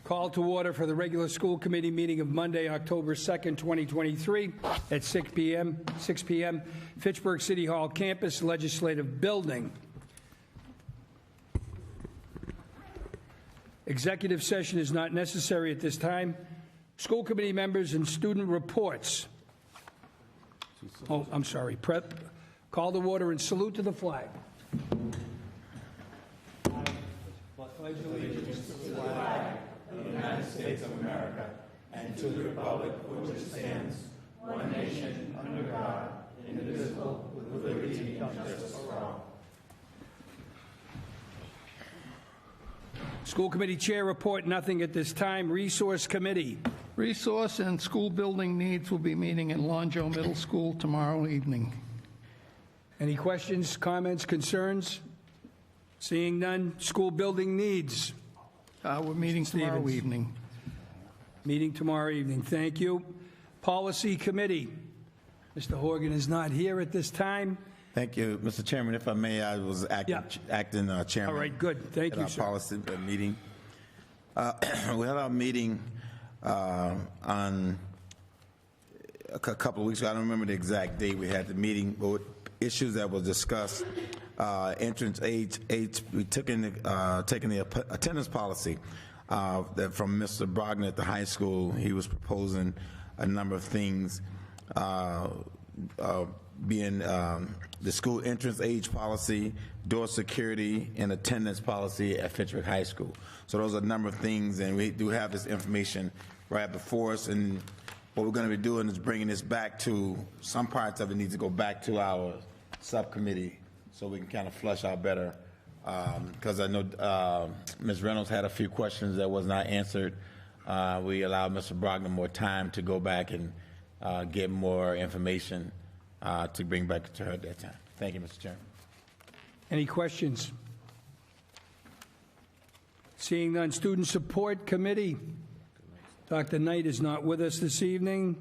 Call to order for the regular school committee meeting of Monday, October 2nd, 2023 at 6 p.m., Fitchburg City Hall campus, Legislative Building. Executive session is not necessary at this time. School committee members and student reports. Oh, I'm sorry. Call to order and salute to the flag. Pledge allegiance to the flag of the United States of America and to the republic for which it stands, one nation, under God, indivisible, with liberty and justice for all. School committee chair report, nothing at this time. Resource committee. Resource and school building needs will be meeting in Lonjo Middle School tomorrow evening. Any questions, comments, concerns? Seeing none. School building needs. We're meeting tomorrow evening. Meeting tomorrow evening. Thank you. Policy committee. Mr. Horgan is not here at this time. Thank you, Mr. Chairman. If I may, I was acting chairman. All right, good. Thank you, sir. Policy meeting. We had our meeting on a couple of weeks ago. I don't remember the exact date we had the meeting, but issues that were discussed. Entrance age. We took in taking the attendance policy that from Mr. Brogdon at the high school. He was proposing a number of things, being the school entrance age policy, door security, and attendance policy at Fitchburg High School. So those are a number of things, and we do have this information right before us. And what we're going to be doing is bringing this back to, some parts of it needs to go back to our subcommittee so we can kind of flush out better. Because I know Ms. Reynolds had a few questions that was not answered. We allowed Mr. Brogdon more time to go back and get more information to bring back to her at that time. Thank you, Mr. Chairman. Any questions? Seeing none. Student Support Committee. Dr. Knight is not with us this evening.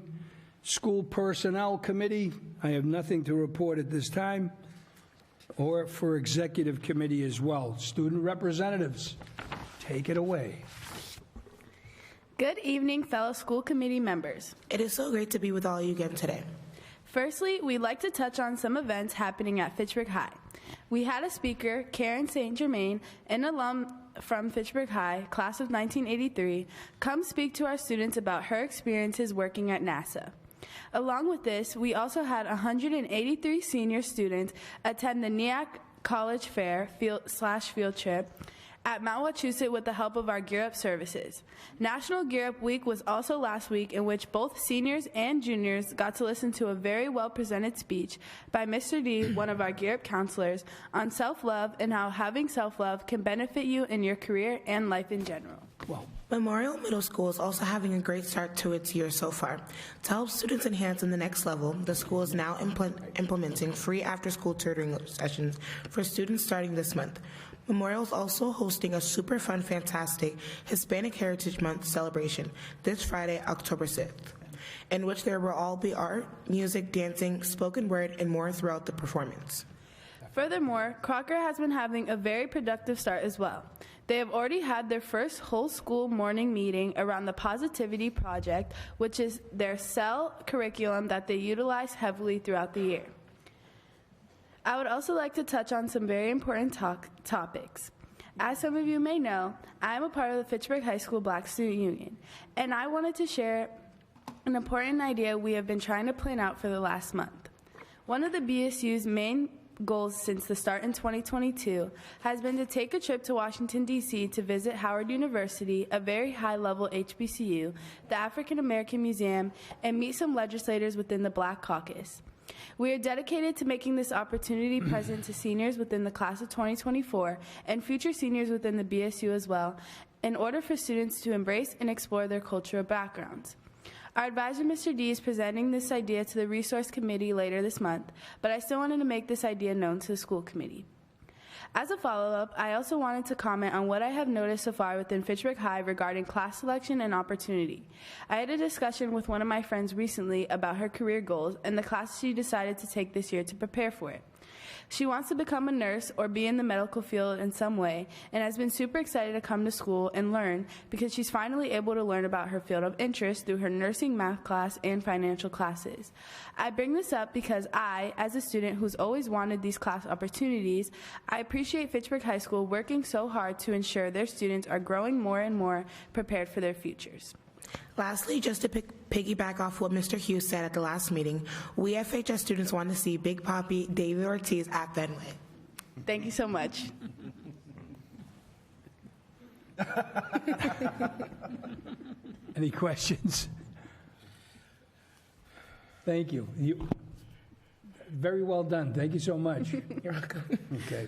School Personnel Committee. I have nothing to report at this time. Or for Executive Committee as well. Student representatives, take it away. Good evening, fellow school committee members. It is so great to be with all you again today. Firstly, we'd like to touch on some events happening at Fitchburg High. We had a speaker, Karen St. Germain, an alum from Fitchburg High, class of 1983, come speak to our students about her experiences working at NASA. Along with this, we also had 183 senior students attend the NEAC College Fair field trip at Mount Wachusett with the help of our Gear Up services. National Gear Up Week was also last week, in which both seniors and juniors got to listen to a very well-presented speech by Mr. D, one of our Gear Up counselors, on self-love and how having self-love can benefit you in your career and life in general. Well, Memorial Middle School is also having a great start to its year so far. To help students enhance in the next level, the school is now implementing free after-school tutoring sessions for students starting this month. Memorial is also hosting a super fun, fantastic Hispanic Heritage Month celebration this Friday, October 6th, in which there will all be art, music, dancing, spoken word, and more throughout the performance. Furthermore, Crocker has been having a very productive start as well. They have already had their first whole school morning meeting around the Positivity Project, which is their CEL curriculum that they utilize heavily throughout the year. I would also like to touch on some very important topics. As some of you may know, I am a part of the Fitchburg High School Black Student Union, and I wanted to share an important idea we have been trying to plan out for the last month. One of the BSU's main goals since the start in 2022 has been to take a trip to Washington, D.C. to visit Howard University, a very high-level HBCU, the African American Museum, and meet some legislators within the Black Caucus. We are dedicated to making this opportunity present to seniors within the class of 2024 and future seniors within the BSU as well, in order for students to embrace and explore their cultural backgrounds. Our advisor, Mr. D, is presenting this idea to the Resource Committee later this month, but I still wanted to make this idea known to the school committee. As a follow-up, I also wanted to comment on what I have noticed so far within Fitchburg High regarding class selection and opportunity. I had a discussion with one of my friends recently about her career goals and the classes she decided to take this year to prepare for it. She wants to become a nurse or be in the medical field in some way, and has been super excited to come to school and learn because she's finally able to learn about her field of interest through her nursing math class and financial classes. I bring this up because I, as a student who's always wanted these class opportunities, I appreciate Fitchburg High School working so hard to ensure their students are growing more and more prepared for their futures. Lastly, just to piggyback off what Mr. Hughes said at the last meeting, we FHS students want to see Big Papi David Ortiz at Fenway. Thank you so much. Any questions? Thank you. Very well done. Thank you so much. You're welcome. Okay.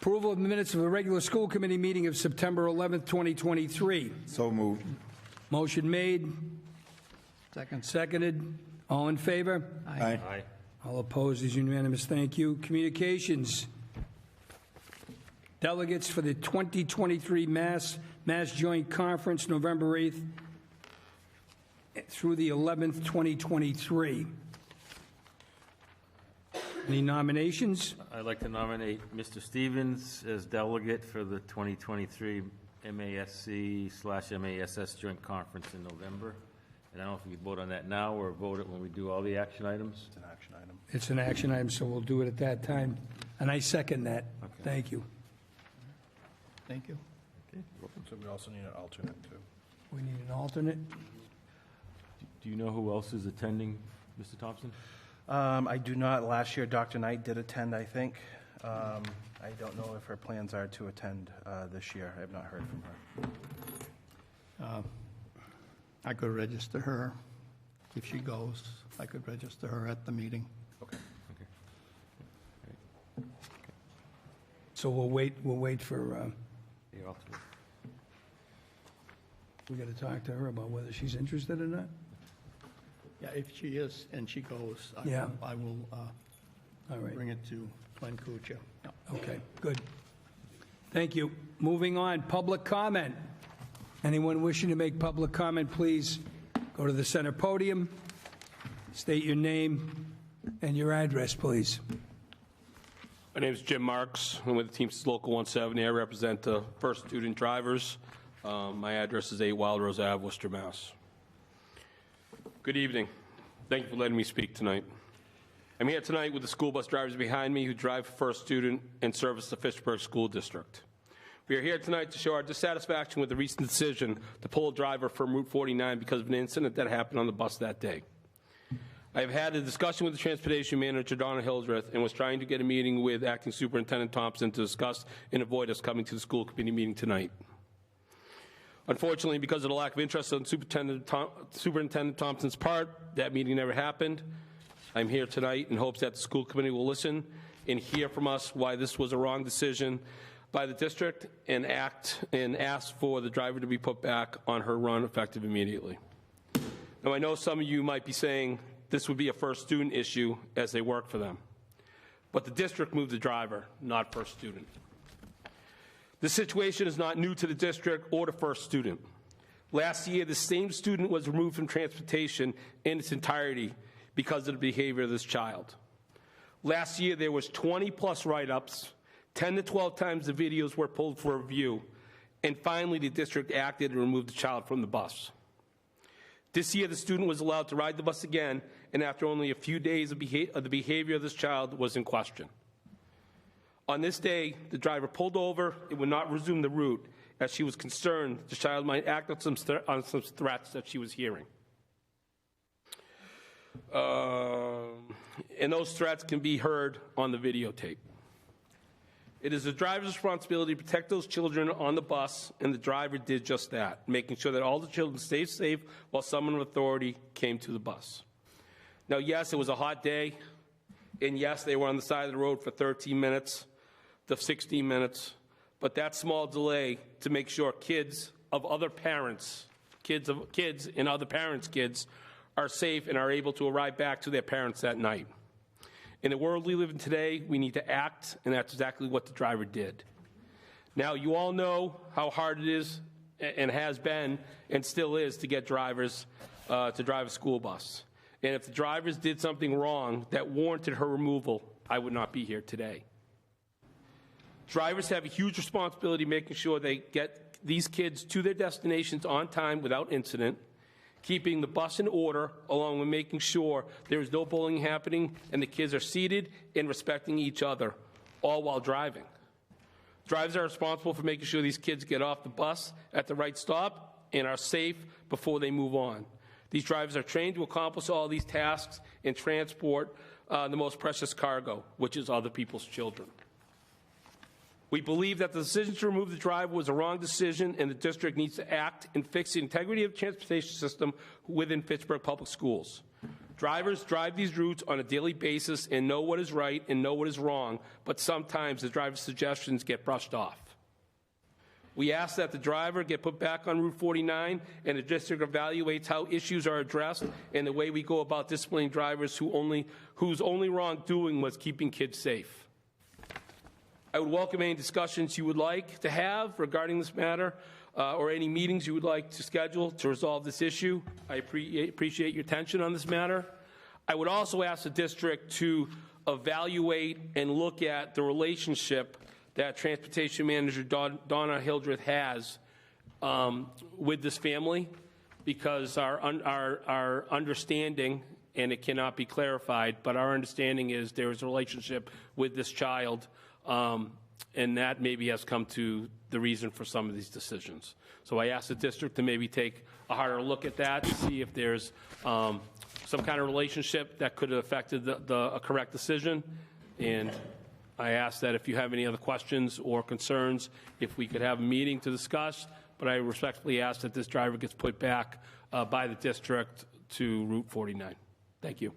Approval of minutes of a regular school committee meeting of September 11th, 2023. So moved. Motion made, Second. seconded. All in favor? Aye. All opposed is unanimous. Thank you. Communications. Delegates for the 2023 Mass Joint Conference, November 8th through the 11th, 2023. Any nominations? I'd like to nominate Mr. Stevens as delegate for the 2023 MASC/MASS Joint Conference in November. And I don't know if we could vote on that now or vote it when we do all the action items. It's an action item. It's an action item, so we'll do it at that time. And I second that. Thank you. Thank you. So we also need an alternate, too. We need an alternate. Do you know who else is attending, Mr. Thompson? I do not. Last year, Dr. Knight did attend, I think. I don't know if her plans are to attend this year. I have not heard from her. I could register her. If she goes, I could register her at the meeting. Okay. So we'll wait for, The alternate. we got to talk to her about whether she's interested or not. Yeah, if she is and she goes, Yeah. I will All right. bring it to Glenn Kuchar. Yeah. Okay, good. Thank you. Moving on, public comment. Anyone wishing to make public comment, please go to the center podium, state your name and your address, please. My name is Jim Marks. I'm with the Teamsters Local 170. I represent the First Student Drivers. My address is 8 Wild Rose Ave, Worcester, Mass. Good evening. Thank you for letting me speak tonight. I'm here tonight with the school bus drivers behind me who drive First Student and service the Fitchburg School District. We are here tonight to show our dissatisfaction with the recent decision to pull a driver from Route 49 because of an incident that happened on the bus that day. I have had a discussion with the transportation manager, Donna Hildreth, and was trying to get a meeting with Acting Superintendent Thompson to discuss and avoid us coming to the school committee meeting tonight. Unfortunately, because of the lack of interest on Superintendent Thompson's part, that meeting never happened. I'm here tonight in hopes that the school committee will listen and hear from us why this was a wrong decision by the district and act and ask for the driver to be put back on her run effective immediately. Now, I know some of you might be saying this would be a First Student issue as they work for them, but the district moved the driver, not First Student. This situation is not new to the district or to First Student. Last year, the same student was removed from transportation in its entirety because of the behavior of this child. Last year, there was 20-plus write-ups, 10 to 12 times the videos were pulled for review, and finally the district acted and removed the child from the bus. This year, the student was allowed to ride the bus again, and after only a few days of the behavior of this child was in question. On this day, the driver pulled over and would not resume the route as she was concerned the child might act on some threats that she was hearing. And those threats can be heard on the videotape. It is the driver's responsibility to protect those children on the bus, and the driver did just that, making sure that all the children stayed safe while someone of authority came to the bus. Now, yes, it was a hot day, and yes, they were on the side of the road for 13 minutes to 16 minutes, but that small delay to make sure kids of other parents, kids and other parents' kids are safe and are able to arrive back to their parents that night. In the world we live in today, we need to act, and that's exactly what the driver did. Now, you all know how hard it is and has been and still is to get drivers to drive a school bus. And if the drivers did something wrong that warranted her removal, I would not be here today. Drivers have a huge responsibility making sure they get these kids to their destinations on time without incident, keeping the bus in order, along with making sure there is no bullying happening and the kids are seated and respecting each other, all while driving. Drivers are responsible for making sure these kids get off the bus at the right stop and are safe before they move on. These drivers are trained to accomplish all these tasks and transport the most precious cargo, which is other people's children. We believe that the decision to remove the driver was a wrong decision, and the district needs to act and fix the integrity of the transportation system within Fitchburg Public Schools. Drivers drive these routes on a daily basis and know what is right and know what is wrong, but sometimes the driver's suggestions get brushed off. We ask that the driver get put back on Route 49 and the district evaluates how issues are addressed and the way we go about disciplining drivers whose only wrongdoing was keeping kids safe. I would welcome any discussions you would like to have regarding this matter or any meetings you would like to schedule to resolve this issue. I appreciate your attention on this matter. I would also ask the district to evaluate and look at the relationship that Transportation Manager Donna Hildreth has with this family, because our understanding, and it cannot be clarified, but our understanding is there is a relationship with this child, and that maybe has come to the reason for some of these decisions. So I ask the district to maybe take a harder look at that to see if there's some kind of relationship that could have affected a correct decision. And I ask that if you have any other questions or concerns, if we could have a meeting to discuss, but I respectfully ask that this driver gets put back by the district to Route 49. Thank you.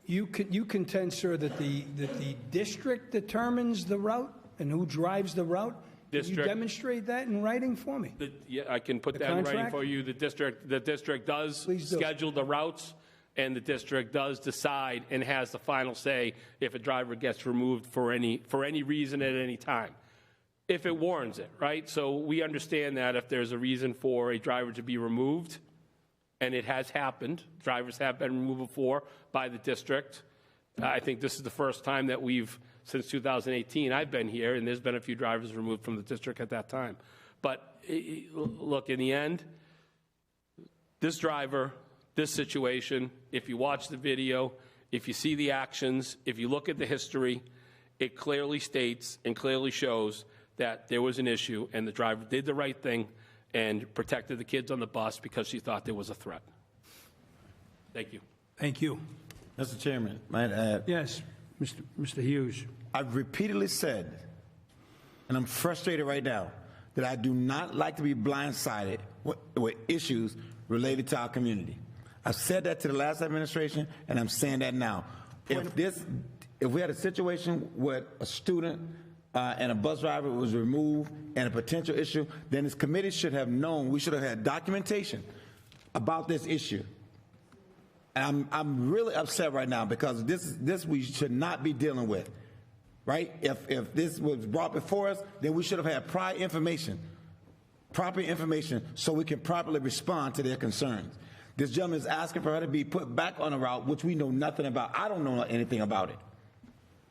You contend, sir, that the district determines the route and who drives the route? Can you demonstrate that in writing for me? Yeah, I can put that in writing for you. The district does schedule the routes, and the district does decide and has the final say if a driver gets removed for any reason at any time, if it warrants it, right? So we understand that if there's a reason for a driver to be removed, and it has happened, drivers have been removed before by the district. I think this is the first time that since 2018, I've been here, and there's been a few drivers removed from the district at that time. But look, in the end, this driver, this situation, if you watch the video, if you see the actions, if you look at the history, it clearly states and clearly shows that there was an issue and the driver did the right thing and protected the kids on the bus because she thought there was a threat. Thank you. Thank you. Mr. Chairman, might I add? Yes, Mr. Hughes. I've repeatedly said, and I'm frustrated right now, that I do not like to be blindsided with issues related to our community. I've said that to the last administration, and I'm saying that now. If we had a situation where a student and a bus driver was removed and a potential issue, then this committee should have known, we should have had documentation about this issue. And I'm really upset right now because this we should not be dealing with, right? If this was brought before us, then we should have had proper information so we can properly respond to their concerns. This gentleman is asking for her to be put back on a route which we know nothing about. I don't know anything about it.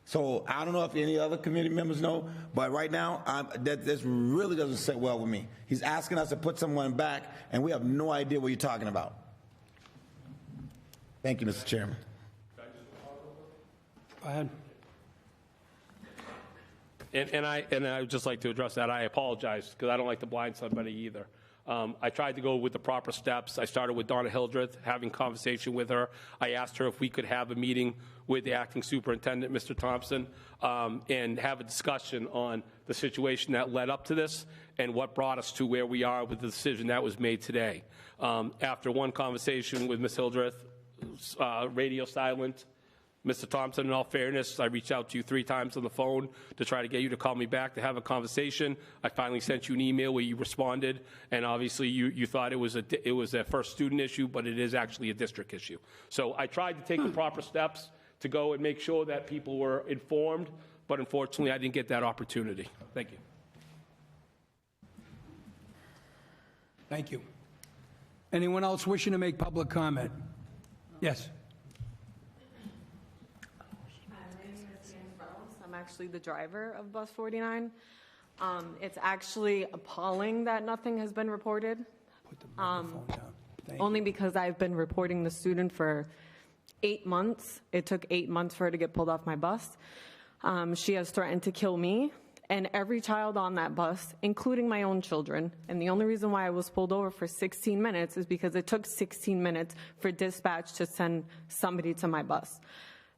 So I don't know if any other committee members know, but right now, this really doesn't sit well with me. He's asking us to put someone back, and we have no idea what you're talking about. Thank you, Mr. Chairman. Go ahead. And I would just like to address that. I apologize because I don't like to blind somebody either. I tried to go with the proper steps. I started with Donna Hildreth, having conversation with her. I asked her if we could have a meeting with the acting superintendent, Mr. Thompson, and have a discussion on the situation that led up to this and what brought us to where we are with the decision that was made today. After one conversation with Ms. Hildreth, radio silent. Mr. Thompson, in all fairness, I reached out to you 3 times on the phone to try to get you to call me back to have a conversation. I finally sent you an email where you responded, and obviously you thought it was a first student issue, but it is actually a district issue. So I tried to take the proper steps to go and make sure that people were informed, but unfortunately I didn't get that opportunity. Thank you. Thank you. Anyone else wishing to make public comment? Yes. I'm actually the driver of Bus 49. It's actually appalling that nothing has been reported, Put the microphone down. Thank only because I've been reporting the student for 8 months. It took 8 months for her to get pulled off my bus. She has threatened to kill me and every child on that bus, including my own children. And the only reason why I was pulled over for 16 minutes is because it took 16 minutes for dispatch to send somebody to my bus.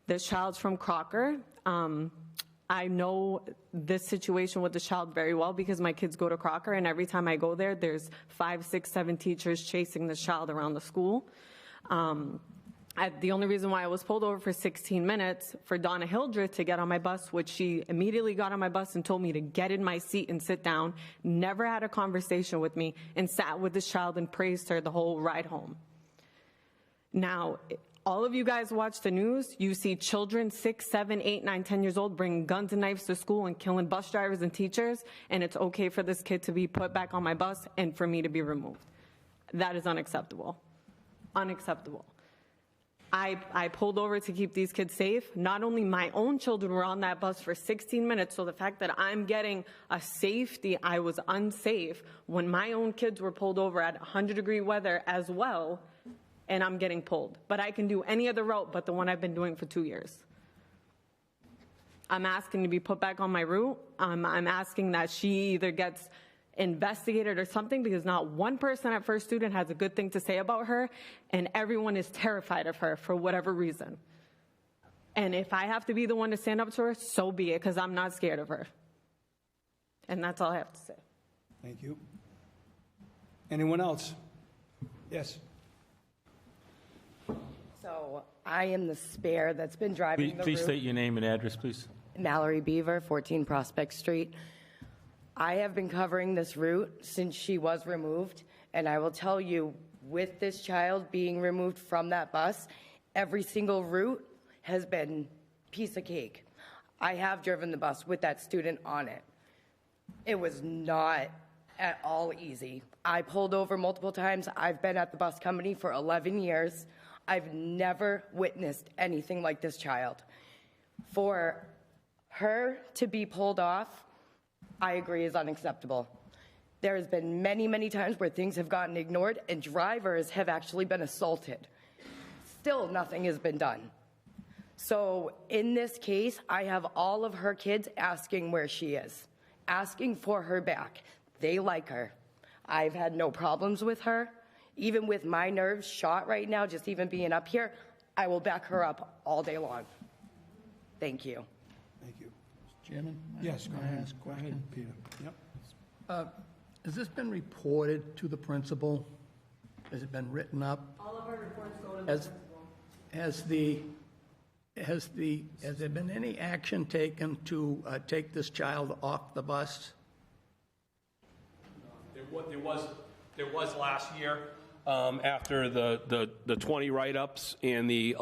This child's from Crocker. I know this situation with the child very well because my kids go to Crocker, and every time I go there, there's 5, 6, 7 teachers chasing this child around the school. The only reason why I was pulled over for 16 minutes for Donna Hildreth to get on my bus, which she immediately got on my bus and told me to get in my seat and sit down, never had a conversation with me, and sat with this child and praised her the whole ride home. Now, all of you guys watch the news, you see children 6, 7, 8, 9, 10 years old bringing guns and knives to school and killing bus drivers and teachers, and it's okay for this kid to be put back on my bus and for me to be removed. That is unacceptable. Unacceptable. I pulled over to keep these kids safe. Not only my own children were on that bus for 16 minutes, so the fact that I'm getting a safety, I was unsafe when my own kids were pulled over at 100-degree weather as well, and I'm getting pulled. But I can do any other route but the one I've been doing for 2 years. I'm asking to be put back on my route. I'm asking that she either gets investigated or something, because not one person at First Student has a good thing to say about her, and everyone is terrified of her for whatever reason. And if I have to be the one to stand up to her, so be it, because I'm not scared of her. And that's all I have to say. Thank you. Anyone else? Yes. So I am the spare that's been driving the Please route. state your name and address, please. Mallory Beaver, 14 Prospect Street. I have been covering this route since she was removed, and I will tell you, with this child being removed from that bus, every single route has been piece of cake. I have driven the bus with that student on it. It was not at all easy. I pulled over multiple times. I've been at the bus company for 11 years. I've never witnessed anything like this child. For her to be pulled off, I agree, is unacceptable. There has been many, many times where things have gotten ignored and drivers have actually been assaulted. Still, nothing has been done. So in this case, I have all of her kids asking where she is, asking for her back. They like her. I've had no problems with her. Even with my nerves shot right now, just even being up here, I will back her up all day long. Thank you. Thank you. Chairman? Yes, go ahead. Ask a question? Peter. Yep. Has this been reported to the principal? Has it been written up? All of our reports go to the principal. Has there been any action taken to take this child off the bus? There was last year, after the 20 write-ups and the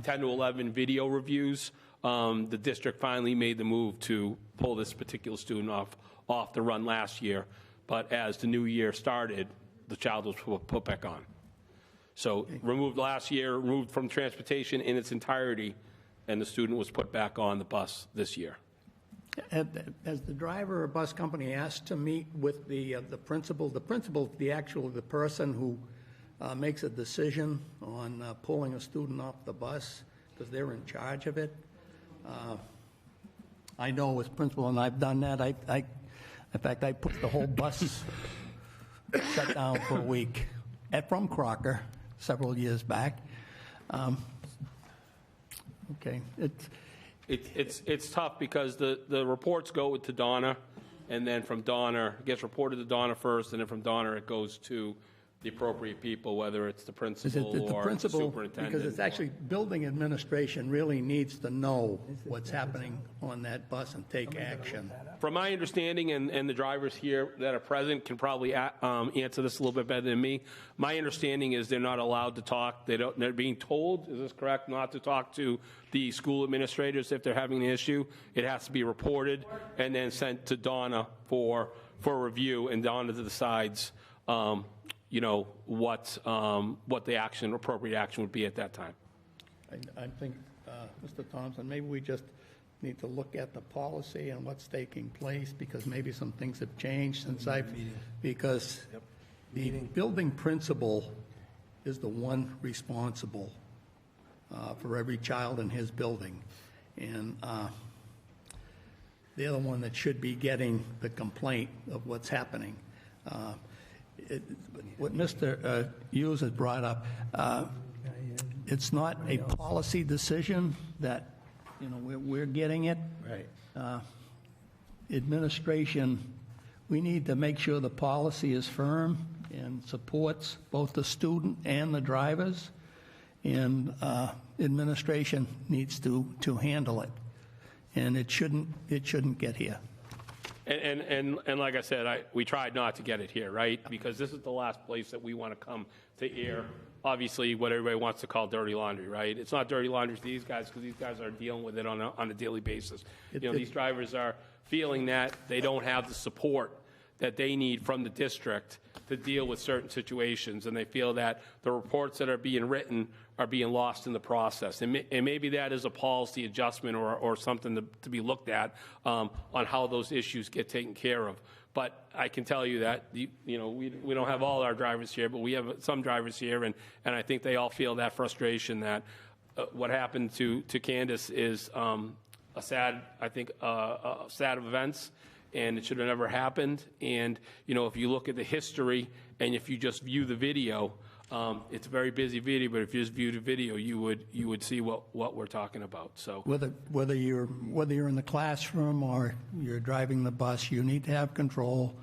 10 to 11 video reviews, the district finally made the move to pull this particular student off the run last year. But as the new year started, the child was put back on. So removed last year, removed from transportation in its entirety, and the student was put back on the bus this year. Has the driver or bus company asked to meet with the principal? The principal, the person who makes a decision on pulling a student off the bus, because they're in charge of it. I know as principal, and I've done that. In fact, I put the whole bus shut down for a week from Crocker several years back. Okay, It's tough because the reports go to Donna, and then from Donna, it gets reported to Donna first, and then from Donna, it goes to the appropriate people, whether it's the principal the or the principal? superintendent. Because it's actually, building administration really needs to know what's happening on that bus and take action. From my understanding, and the drivers here that are present can probably answer this a little bit better than me, my understanding is they're not allowed to talk. They're being told, is this correct, not to talk to the school administrators if they're having an issue. It has to be reported and then sent to Donna for review, and Donna decides what the appropriate action would be at that time. I think, Mr. Thompson, maybe we just need to look at the policy and what's taking place, because maybe some things have changed since because the building principal is the one responsible for every child in his building. And they're the one that should be getting the complaint of what's happening. What Mr. Hughes has brought up, it's not a policy decision that, we're getting it. Right. Administration, we need to make sure the policy is firm and supports both the student and the drivers, and administration needs to handle it. And it shouldn't get here. And like I said, we tried not to get it here, right? Because this is the last place that we want to come to air, obviously, what everybody wants to call dirty laundry, right? It's not dirty laundry to these guys, because these guys are dealing with it on a daily basis. These drivers are feeling that they don't have the support that they need from the district to deal with certain situations, and they feel that the reports that are being written are being lost in the process. And maybe that is a policy adjustment or something to be looked at on how those issues get taken care of. But I can tell you that, we don't have all our drivers here, but we have some drivers here, and I think they all feel that frustration that what happened to Candace is a sad of events, and it should have never happened. And, if you look at the history and if you just view the video, it's a very busy video, but if you just view the video, you would see what we're talking about. So Whether you're in the classroom or you're driving the bus, you need to have control,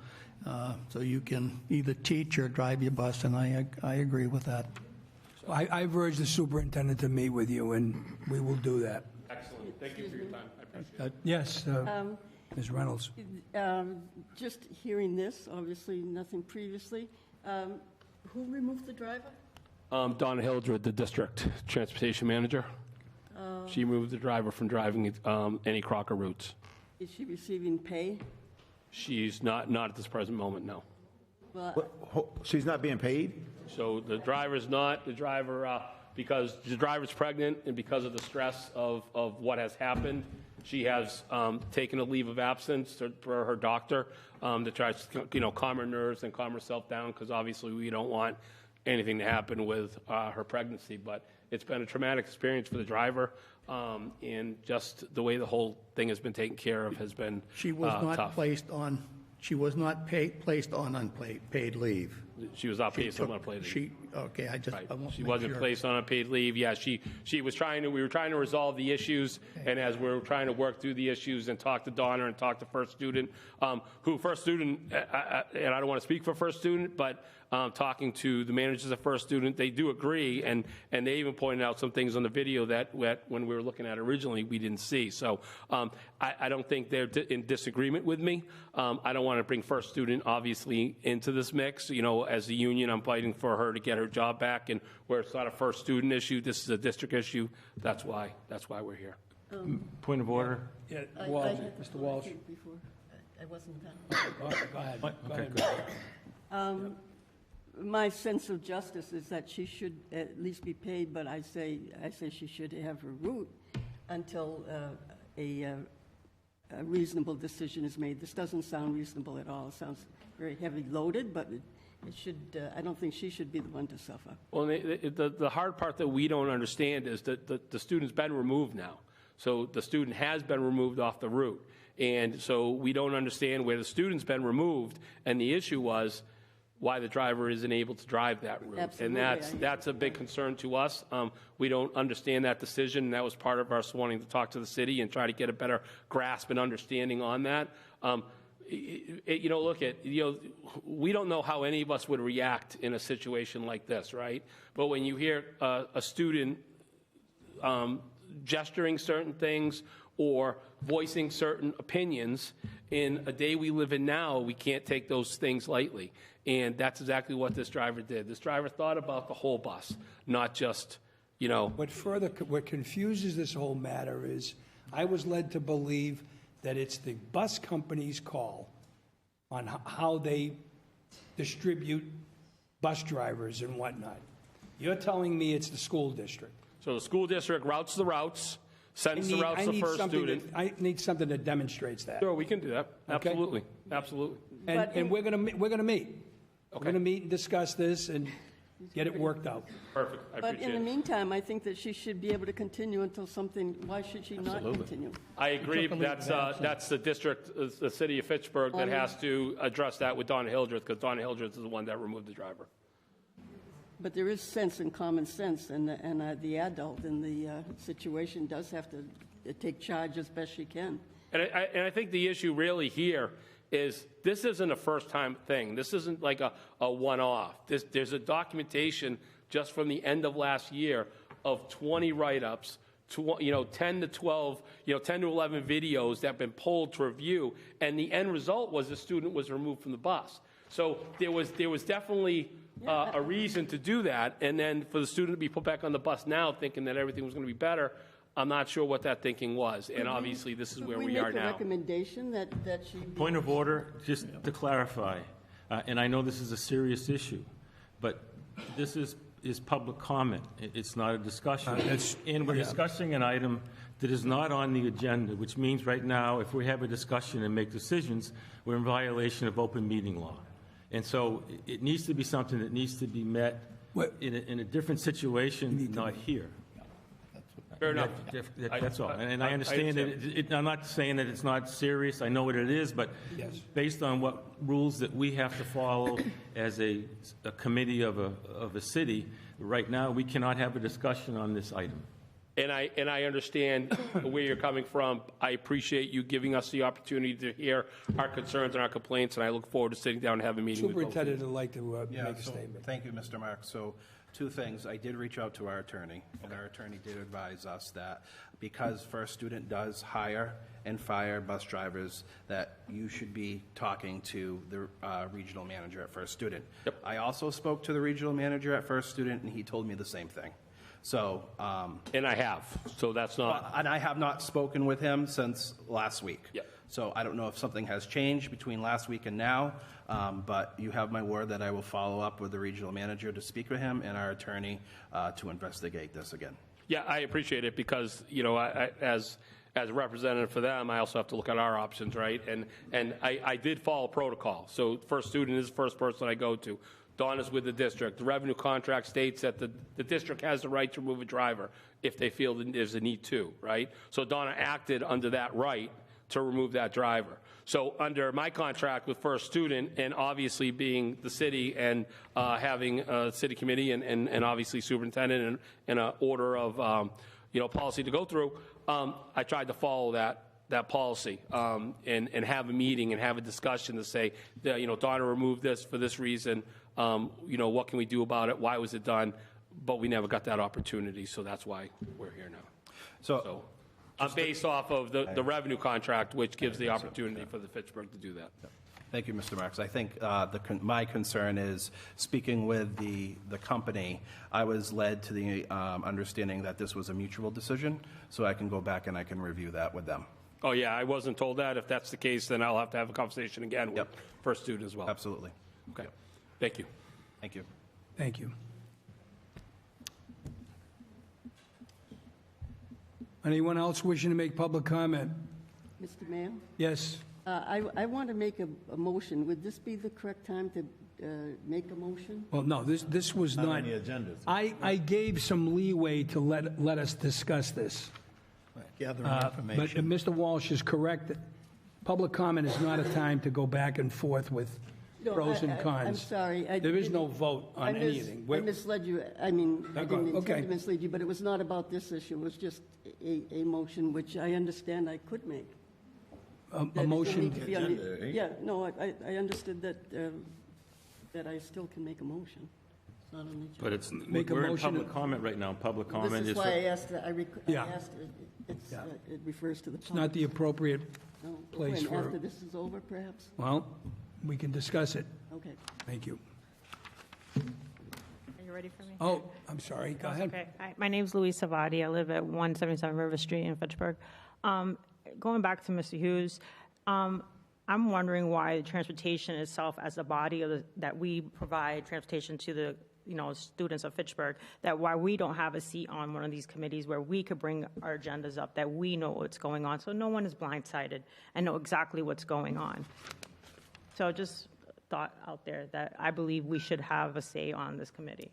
so you can either teach or drive your bus, and I agree with that. I've urged the superintendent to meet with you, and we will do that. excellent. Thank you for your time. I appreciate it. Yes, Ms. Reynolds. Just hearing this, obviously nothing previously, who removed the driver? Donna Hildred, the district transportation manager. She removed the driver from driving any Crocker routes. Is she receiving pay? She's not at this present moment, no. Well, She's not being paid? So the driver's not, because the driver's pregnant and because of the stress of what has happened, she has taken a leave of absence for her doctor to try to, calm her nerves and calm herself down, because obviously we don't want anything to happen with her pregnancy. But it's been a traumatic experience for the driver, and just the way the whole thing has been taken care of has been She was not tough. placed on unpaid leave. She was not placed on unpaid leave. Okay, Right. I won't She make wasn't sure. placed on unpaid leave. Yeah, we were trying to resolve the issues, and as we were trying to work through the issues and talk to Donna and talk to First Student, and I don't want to speak for First Student, but talking to the managers of First Student, they do agree, and they even pointed out some things on the video that when we were looking at it originally, we didn't see. So I don't think they're in disagreement with me. I don't want to bring First Student, obviously, into this mix. As a union, I'm fighting for her to get her job back, and where it's not a First Student issue, this is a district issue. That's why we're here. Point of order? Yeah, I Walsh, had Mr. Walsh. before. I wasn't done. Go ahead. Go ahead. My sense of justice is that she should at least be paid, but I say she should have her route until a reasonable decision is made. This doesn't sound reasonable at all. It sounds very heavy loaded, but it should. I don't think she should be the one to suffer. Well, the hard part that we don't understand is that the student's been removed now. So the student has been removed off the route. And so we don't understand where the student's been removed, and the issue was why the driver isn't able to drive that route. Absolutely. And that's a big concern to us. We don't understand that decision, and that was part of us wanting to talk to the city and try to get a better grasp and understanding on that. We don't know how any of us would react in a situation like this, right? But when you hear a student gesturing certain things or voicing certain opinions, in a day we live in now, we can't take those things lightly. And that's exactly what this driver did. This driver thought about the whole bus, not just, What confuses this whole matter is I was led to believe that it's the bus company's call on how they distribute bus drivers and whatnot. You're telling me it's the school district. So the school district routes the routes, sends the routes to first student. I need something that demonstrates that. Sure, we can do that. Okay. Absolutely, absolutely. And we're going to meet. We're going to meet and discuss this and get it worked out. Perfect, I But in appreciate the it. meantime, I think that she should be able to continue until something, why should she not continue? I agree, that's the district, the city of Fitchburg that has to address that with Donna Hildreth, because Donna Hildreth is the one that removed the driver. But there is sense and common sense, and the adult in the situation does have to take charge as best she can. And I think the issue really here is this isn't a first-time thing. This isn't like a one-off. There's a documentation just from the end of last year of 20 write-ups, 10 to 12, 10 to 11 videos that have been pulled to review, and the end result was the student was removed from the bus. So there was definitely a reason to do that, and then for the student to be put back on the bus now thinking that everything was going to be better, I'm not sure what that thinking was, and obviously this is where we are Could we make a now. recommendation that she... Point of order, just to clarify, and I know this is a serious issue, but this is public comment. It's not a discussion. And we're discussing an item that is not on the agenda, which means right now, if we have a discussion and make decisions, we're in violation of open meeting law. And so it needs to be something that needs to be met in a different situation, not here. Fair enough. That's all. And I understand that, I'm not saying that it's not serious, I know what it is, but based on what rules that we have to follow as a committee of a city, right now, we cannot have a discussion on this item. And I understand where you're coming from. I appreciate you giving us the opportunity to hear our concerns and our complaints, and I look forward to sitting down and having a meeting with both of you. Superintendent would like to make a statement. Thank you, Mr. Marks. So, two things. I did reach out to our attorney, and our attorney did advise us that because First Student does hire and fire bus drivers, that you should be talking to the regional manager at First Student. Yep. I also spoke to the regional manager at First Student, and he told me the same thing. So, and I have, so that's not... and I have not spoken with him since last week. Yep. So I don't know if something has changed between last week and now, but you have my word that I will follow up with the regional manager to speak with him and our attorney to investigate this again. Yeah, I appreciate it because, as a representative for them, I also have to look at our options, right? And I did follow protocol. So First Student is the first person I go to. Dawn is with the district. The revenue contract states that the district has the right to remove a driver if they feel that there's a need to, right? So Donna acted under that right to remove that driver. So under my contract with First Student, and obviously being the city and having a city committee and obviously superintendent and an order of policy to go through, I tried to follow that policy and have a meeting and have a discussion to say, Donna removed this for this reason. What can we do about it? Why was it done? But we never got that opportunity, so that's why we're here now. So I'm based off of the revenue contract, which gives the opportunity for the Fitchburg to do that. Thank you, Mr. Marks. I think my concern is, speaking with the company, I was led to the understanding that this was a mutual decision, so I can go back and I can review that with them. Oh, yeah, I wasn't told that. If that's the case, then I'll have to have a conversation again with First Student as well. Absolutely. Okay. Thank you. Thank you. Thank you. Anyone else wishing to make public comment? Mr. Mayor? Yes. I want to make a motion. Would this be the correct time to make a motion? Well, no, this was not. on the agenda. I gave some leeway to let us discuss this. Gathering But information. Mr. Walsh is correct. Public comment is not a time to go back and forth with No, pros and I'm cons. sorry. There is no vote on anything. I misled you. I mean, I didn't Okay. intend to mislead you, but it was not about this issue. It was just a motion, which I understand I could make. A That it motion, need to be on the- Agenda, eh? Yeah, no, I understood that I still can make a motion. It's not on the agenda. But it's, Make a we're in motion. public comment right now. Public comment This is... is why I asked, I Yeah. asked, it refers to the it's not public. the appropriate, No, place when, for- after this is over, perhaps? well, we can discuss it. Okay. Thank you. Are you ready for me? Oh, I'm sorry, go ahead. Okay. Hi, my name's Louise Savati. I live at 177 River Street in Fitchburg. Going back to Mr. Hughes, I'm wondering why the transportation itself, as a body that we provide transportation to students of Fitchburg, that why we don't have a seat on one of these committees where we could bring our agendas up, that we know what's going on, so no one is blindsided and know exactly what's going on. So just thought out there that I believe we should have a say on this committee.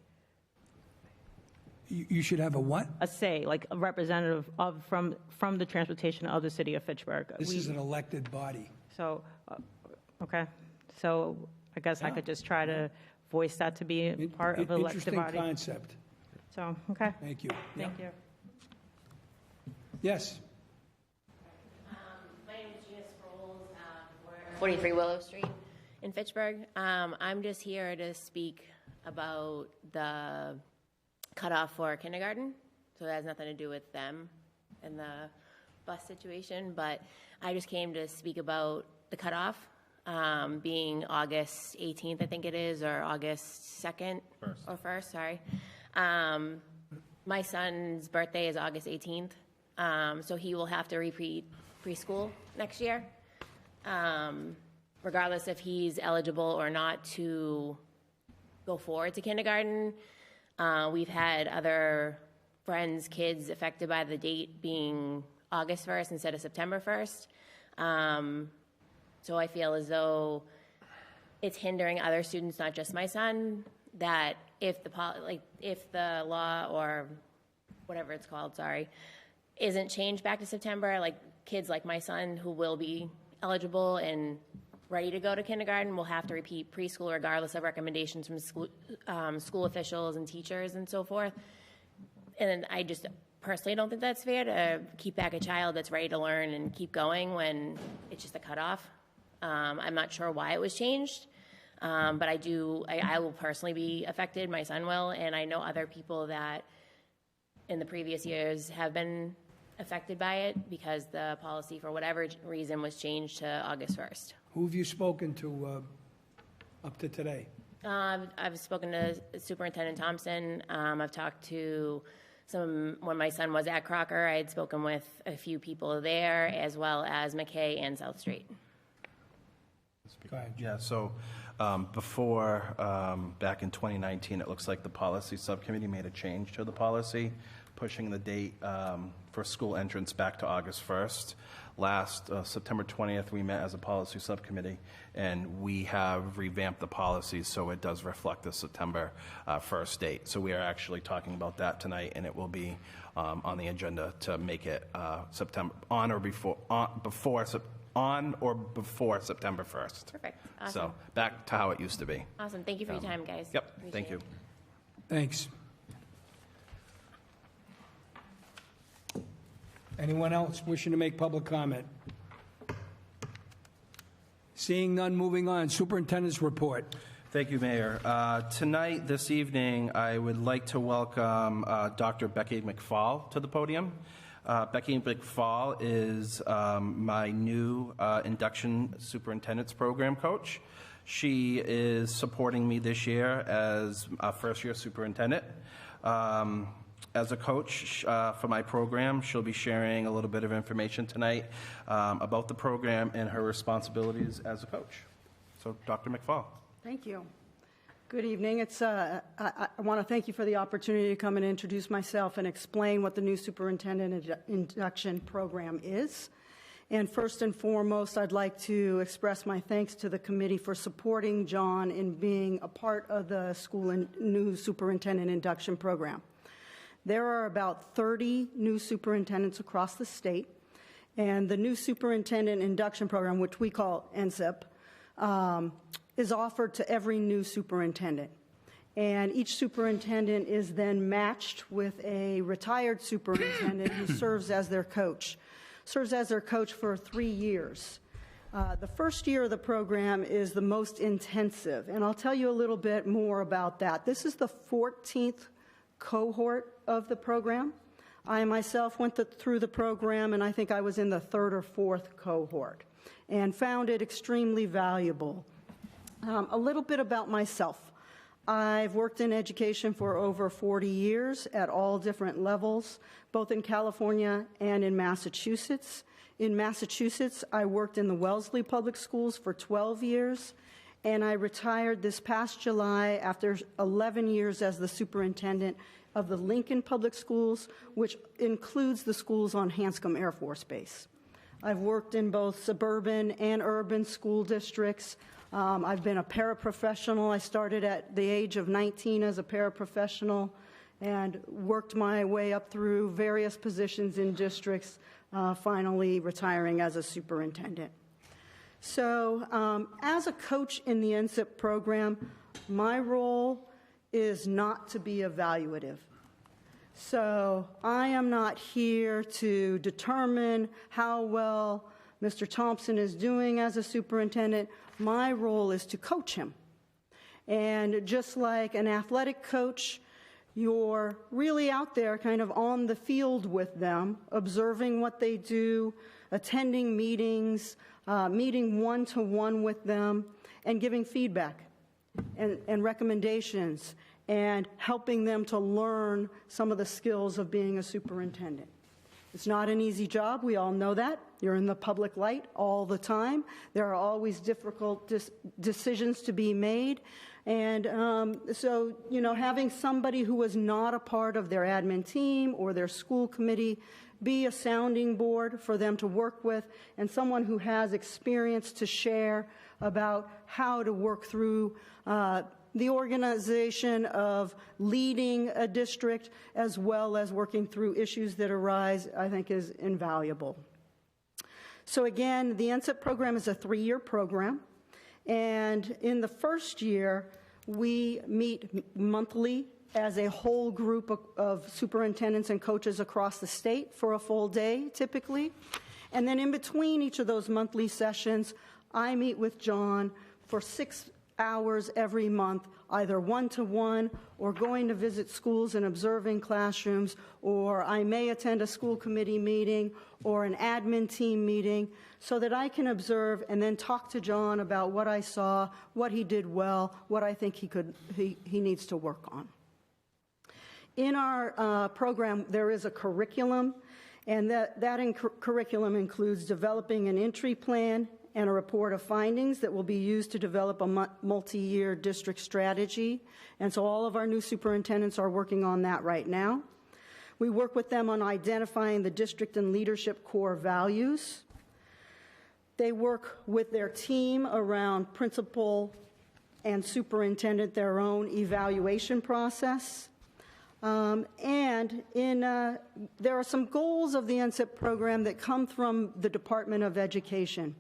You should have a what? A say, like a representative from the transportation of the city of Fitchburg. This is an elected body. So, okay, so I guess I could just try to voice that to be part of the elected body. Interesting concept. So, okay. Thank you. Thank you. Yes. My name is Gina Sproles, 43 Willow Street in Fitchburg. I'm just here to speak about the cutoff for kindergarten. So that has nothing to do with them and the bus situation, but I just came to speak about the cutoff being August 18th, I think it is, or August 2nd or 1st, sorry. My son's birthday is August 18th, so he will have to repeat preschool next year, regardless if he's eligible or not to go forward to kindergarten. We've had other friends' kids affected by the date being August 1st instead of September 1st. So I feel as though it's hindering other students, not just my son, that if the law or whatever it's called, isn't changed back to September, like kids like my son who will be eligible and ready to go to kindergarten will have to repeat preschool regardless of recommendations from school officials and teachers and so forth. And I just personally don't think that's fair to keep back a child that's ready to learn and keep going when it's just a cutoff. I'm not sure why it was changed, but I will personally be affected, my son will, and I know other people that in the previous years have been affected by it because the policy for whatever reason was changed to August 1st. Who have you spoken to up to today? I've spoken to Superintendent Thompson. I've talked to when my son was at Crocker, I had spoken with a few people there, as well as McKay and South Street. Go ahead. Yeah, so before, back in 2019, it looks like the policy subcommittee made a change to the policy, pushing the date for school entrance back to August 1st. Last September 20th, we met as a policy subcommittee, and we have revamped the policy so it does reflect the September 1st date. So we are actually talking about that tonight, and it will be on the agenda to make it September on or before September 1st. Perfect. Awesome. So back to how it used to be. Awesome. Thank you for your time, guys. Yep. Appreciate Thank you. it. Thanks. Anyone else wishing to make public comment? Seeing none, moving on. Superintendent's report. Thank you, Mayor. Tonight, this evening, I would like to welcome Dr. Becky McFall to the podium. Becky McFall is my new induction superintendent's program coach. She is supporting me this year as a first-year superintendent. As a coach for my program, she'll be sharing a little bit of information tonight about the program and her responsibilities as a coach. So, Dr. McFall. Thank you. Good evening. I want to thank you for the opportunity to come and introduce myself and explain what the new superintendent induction program is. And first and foremost, I'd like to express my thanks to the committee for supporting John in being a part of the school new superintendent induction program. There are about 30 new superintendents across the state, and the new superintendent induction program, which we call NSIP, is offered to every new superintendent. And each superintendent is then matched with a retired superintendent who serves as their coach for 3 years. The first year of the program is the most intensive, and I'll tell you a little bit more about that. This is the 14th cohort of the program. I myself went through the program, and I think I was in the 3rd or 4th cohort, and found it extremely valuable. A little bit about myself. I've worked in education for over 40 years at all different levels, both in California and in Massachusetts. In Massachusetts, I worked in the Wellesley Public Schools for 12 years, and I retired this past July after 11 years as the superintendent of the Lincoln Public Schools, which includes the schools on Hanscom Air Force Base. I've worked in both suburban and urban school districts. I've been a paraprofessional. I started at the age of 19 as a paraprofessional and worked my way up through various positions in districts, finally retiring as a superintendent. So as a coach in the NSIP program, my role is not to be evaluative. So I am not here to determine how well Mr. Thompson is doing as a superintendent. My role is to coach him. And just like an athletic coach, you're really out there kind of on the field with them, observing what they do, attending meetings, meeting one-to-one with them, and giving feedback and recommendations, and helping them to learn some of the skills of being a superintendent. It's not an easy job. We all know that. You're in the public light all the time. There are always difficult decisions to be made. And so, you know, having somebody who was not a part of their admin team or their school committee be a sounding board for them to work with, and someone who has experience to share about how to work through the organization of leading a district as well as working through issues that arise, I think is invaluable. So again, the NSIP program is a 3-year program, and in the first year, we meet monthly as a whole group of superintendents and coaches across the state for a full day, typically. And then in between each of those monthly sessions, I meet with John for 6 hours every month, either one-to-one or going to visit schools and observing classrooms, or I may attend a school committee meeting or an admin team meeting so that I can observe and then talk to John about what I saw, what he did well, what I think he needs to work on. In our program, there is a curriculum, and that curriculum includes developing an entry plan and a report of findings that will be used to develop a multi-year district strategy. And so all of our new superintendents are working on that right now. We work with them on identifying the district and leadership core values. They work with their team around principal and superintendent, their own evaluation process. And there are some goals of the NSIP program that come from the Department of Education.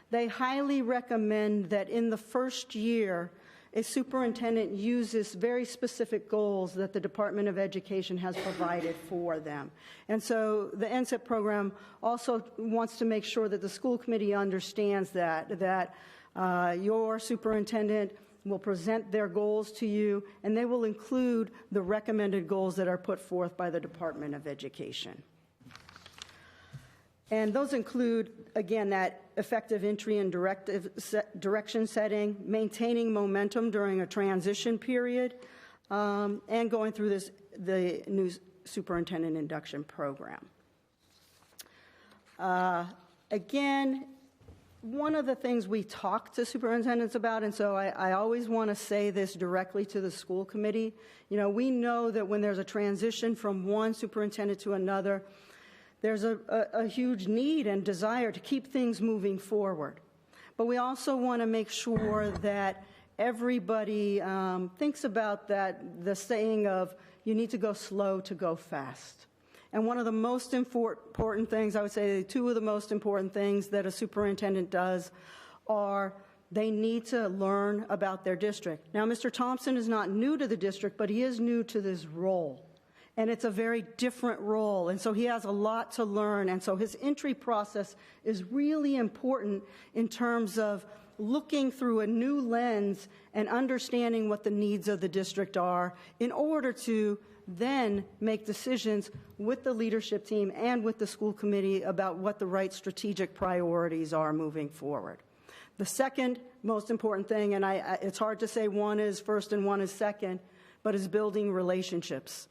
They highly recommend that in the first year, a superintendent uses very specific goals that the Department of Education has provided for them. And so the NSIP program also wants to make sure that the school committee understands that your superintendent will present their goals to you, and they will include the recommended goals that are put forth by the Department of Education. And those include, again, that effective entry and direction setting, maintaining momentum during a transition period, and going through the new superintendent induction program. Again, one of the things we talk to superintendents about, and so I always want to say this directly to the school committee, you know, we know that when there's a transition from one superintendent to another, there's a huge need and desire to keep things moving forward. But we also want to make sure that everybody thinks about the saying of, you need to go slow to go fast. And one of the most important things, I would say 2 of the most important things that a superintendent does are they need to learn about their district. Now, Mr. Thompson is not new to the district, but he is new to this role. And it's a very different role, and so he has a lot to learn. And so his entry process is really important in terms of looking through a new lens and understanding what the needs of the district are in order to then make decisions with the leadership team and with the school committee about what the right strategic priorities are moving forward. The second most important thing, and it's hard to say one is first and one is second, but is building relationships.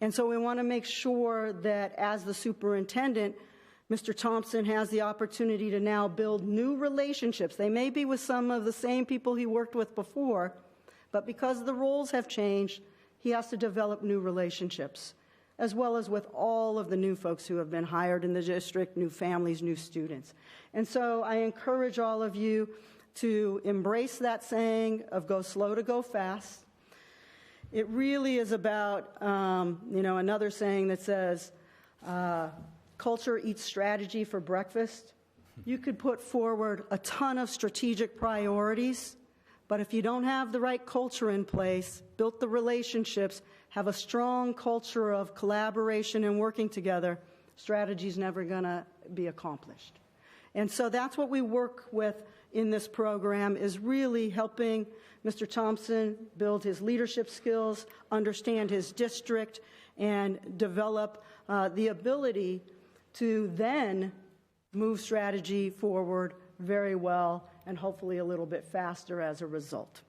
And so we want to make sure that as the superintendent, Mr. Thompson has the opportunity to now build new relationships. They may be with some of the same people he worked with before, but because the roles have changed, he has to develop new relationships, as well as with all of the new folks who have been hired in the district, new families, new students. And so I encourage all of you to embrace that saying of go slow to go fast. It really is about, another saying that says, culture eats strategy for breakfast. You could put forward a ton of strategic priorities, but if you don't have the right culture in place, built the relationships, have a strong culture of collaboration and working together, strategy's never going to be accomplished. And so that's what we work with in this program, is really helping Mr. Thompson build his leadership skills, understand his district, and develop the ability to then move strategy forward very well and hopefully a little bit faster as a result.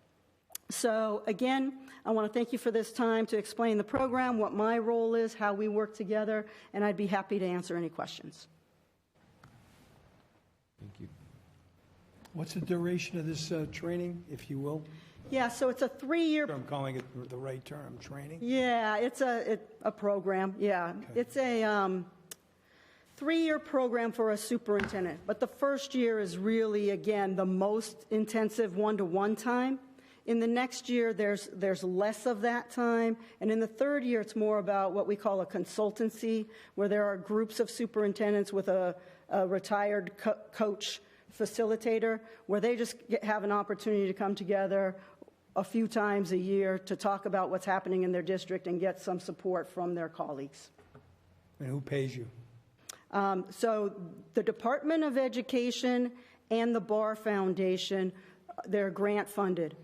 So again, I want to thank you for this time to explain the program, what my role is, how we work together, and I'd be happy to answer any questions. Thank you. What's the duration of this training, if you will? Yeah, so it's a 3-year. I'm calling it the right term, training. Yeah, it's a program. Yeah, Okay. it's a 3-year program for a superintendent. But the first year is really, again, the most intensive one-to-one time. In the next year, there's less of that time. And in the third year, it's more about what we call a consultancy, where there are groups of superintendents with a retired coach facilitator, where they just have an opportunity to come together a few times a year to talk about what's happening in their district and get some support from their colleagues. And who pays you? So the Department of Education and the Bar Foundation, they're grant funded.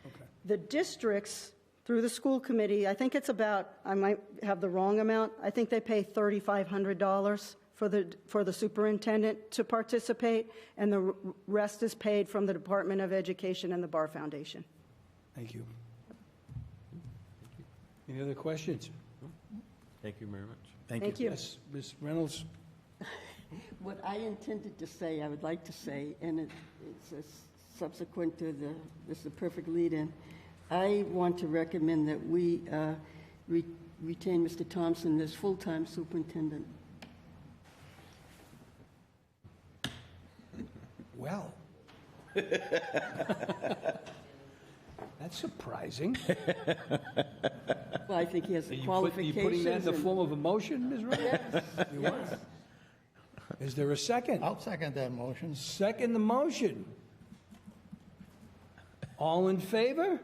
Okay. The districts, through the school committee, I think it's about, I might have the wrong amount, I think they pay $3,500 for the superintendent to participate, and the rest is paid from the Department of Education and the Bar Foundation. Thank you. Any other questions? Thank you very much. Thank you. Yes, Ms. Reynolds? What I intended to say, I would like to say, and it's subsequent to this is the perfect lead-in. I want to recommend that we retain Mr. Thompson as full-time superintendent. Well. That's surprising. Well, I think he has the Are qualifications. you putting that in the and- form of a motion, Ms. Reynolds? Yes, You yes. are. Is there a second? I'll second that motion. Second the motion. All in favor?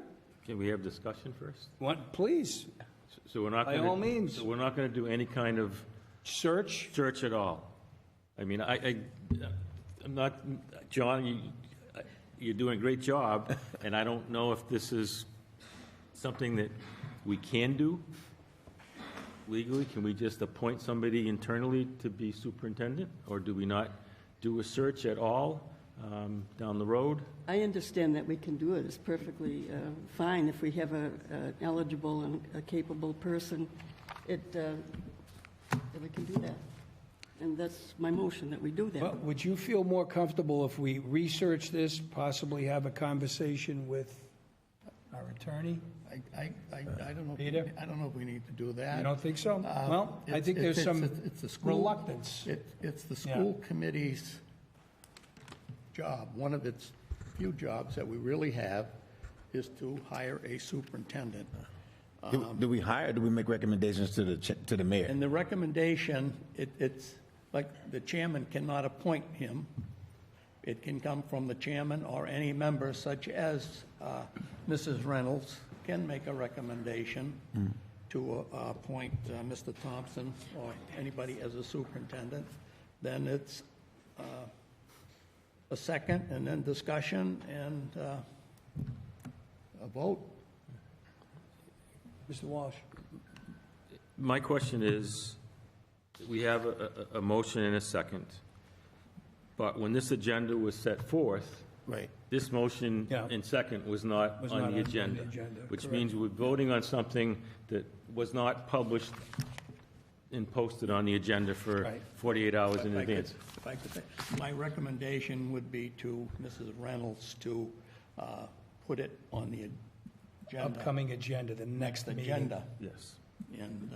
Can we have discussion first? What, please? So we're not By going to... all means. So we're not going to do any kind of Search? search at all? I mean, I'm not... John, you're doing a great job, and I don't know if this is something that we can do legally. Can we just appoint somebody internally to be superintendent, or do we not do a search at all down the road? I understand that we can do it. It's perfectly fine if we have an eligible and a capable person. That we can do that. And that's my motion, that we do that. Well, would you feel more comfortable if we research this, possibly have a conversation with our attorney? I don't know. Peter? I don't know if we need to do that. You don't think so? Well, I It's- think there's it's- some it's the school- reluctance. It's the school committee's job. One of its few jobs that we really have is to hire a superintendent. Do we hire, or do we make recommendations to the mayor? And the recommendation, it's like the chairman cannot appoint him. It can come from the chairman or any member, such as Mrs. Reynolds, can make a recommendation to appoint Mr. Thompson or anybody as a superintendent. Then it's a second, and then discussion, and a vote. Mr. Walsh? My question is, we have a motion and a second, but when this agenda was set forth, Right. this motion and second was not Was on not the agenda, which correct. means we're voting on something that was not published and posted on the agenda for Right. 48 hours in If I could- advance. If I could, my recommendation would be to Mrs. Reynolds to put it on the agenda. Upcoming agenda, the next meeting. Agenda. Yes. And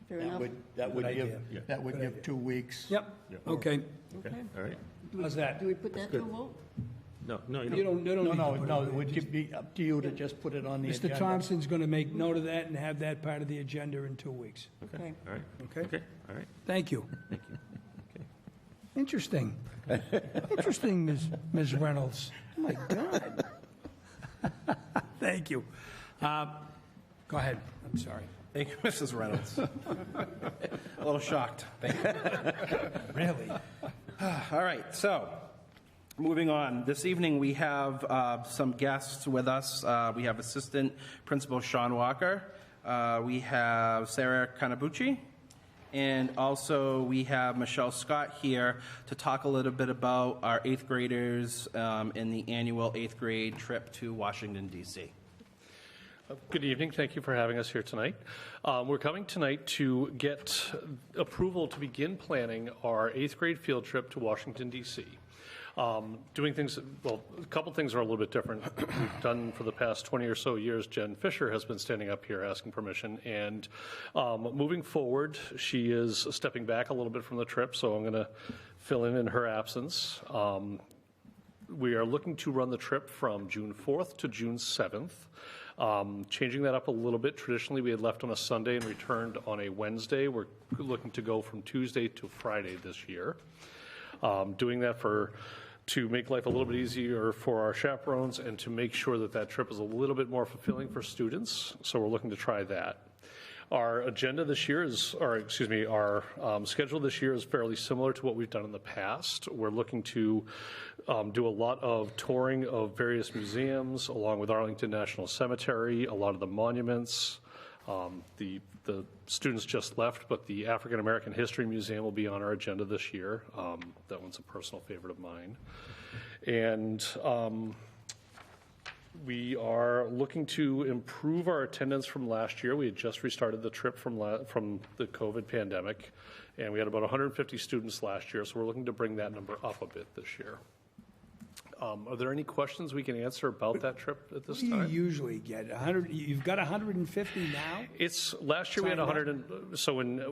Fair that enough. would, that would Good give, idea. that would give 2 weeks. Yep, okay. Okay, all right. How's that? Do we put that to a vote? No, no, you You don't. don't need to No, put it no, on it would just- be up to you to just put it on the agenda. Mr. Thompson's going to make note of that and have that part of the agenda in 2 weeks. Okay. All right, Okay? okay, all right. Thank you. Thank you. Interesting. Interesting, Ms. Reynolds. Oh, my God. Thank you. Go ahead, I'm sorry. Thank you, Mrs. Reynolds. A little shocked. Thank you. Really? All right, so moving on. This evening we have some guests with us. We have Assistant Principal Sean Walker. We have Sarah Kanabuchi. And also we have Michelle Scott here to talk a little bit about our 8th graders in the annual 8th grade trip to Washington, D.C. Good evening. Thank you for having us here tonight. We're coming tonight to get approval to begin planning our 8th grade field trip to Washington, D.C. Doing things, well, a couple things are a little bit different. We've done for the past 20 or so years. Jen Fisher has been standing up here asking permission, and moving forward, she is stepping back a little bit from the trip, so I'm going to fill in her absence. We are looking to run the trip from June 4th to June 7th. Changing that up a little bit. Traditionally, we had left on a Sunday and returned on a Wednesday. We're looking to go from Tuesday to Friday this year. Doing that to make life a little bit easier for our chaperones and to make sure that that trip is a little bit more fulfilling for students. So we're looking to try that. Our agenda this year is, or excuse me, our schedule this year is fairly similar to what we've done in the past. We're looking to do a lot of touring of various museums, along with Arlington National Cemetery, a lot of the monuments. The students just left, but the African American History Museum will be on our agenda this year. That one's a personal favorite of mine. And we are looking to improve our attendance from last year. We had just restarted the trip from the COVID pandemic, and we had about 150 students last year, so we're looking to bring that number up a bit this year. Are there any questions we can answer about that trip at this What do you time? usually get? 100, you've got 150 now? It's, last year we had 100, so in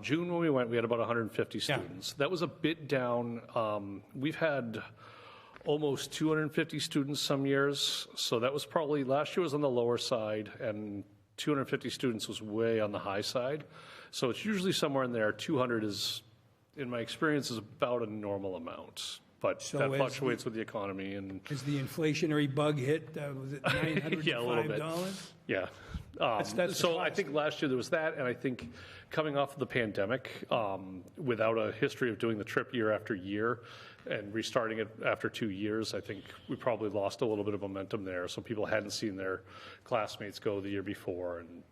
June when we went, we had about 150 students. That was a bit down. We've had almost 250 students some years, so that was probably, last year was on the lower side, and 250 students was way on the high side. So it's usually somewhere in there. 200 is, in my experience, is about a normal amount. But So that is fluctuates with the economy and. Is the inflationary bug hit? Was it $905? Yeah, a little bit. Yeah. That's So I think last year there was that, and I think coming off of the pandemic, without a history of doing the trip year after year and restarting it after 2 years, I think we probably lost a little bit of momentum there. So people hadn't seen their classmates go the year before, and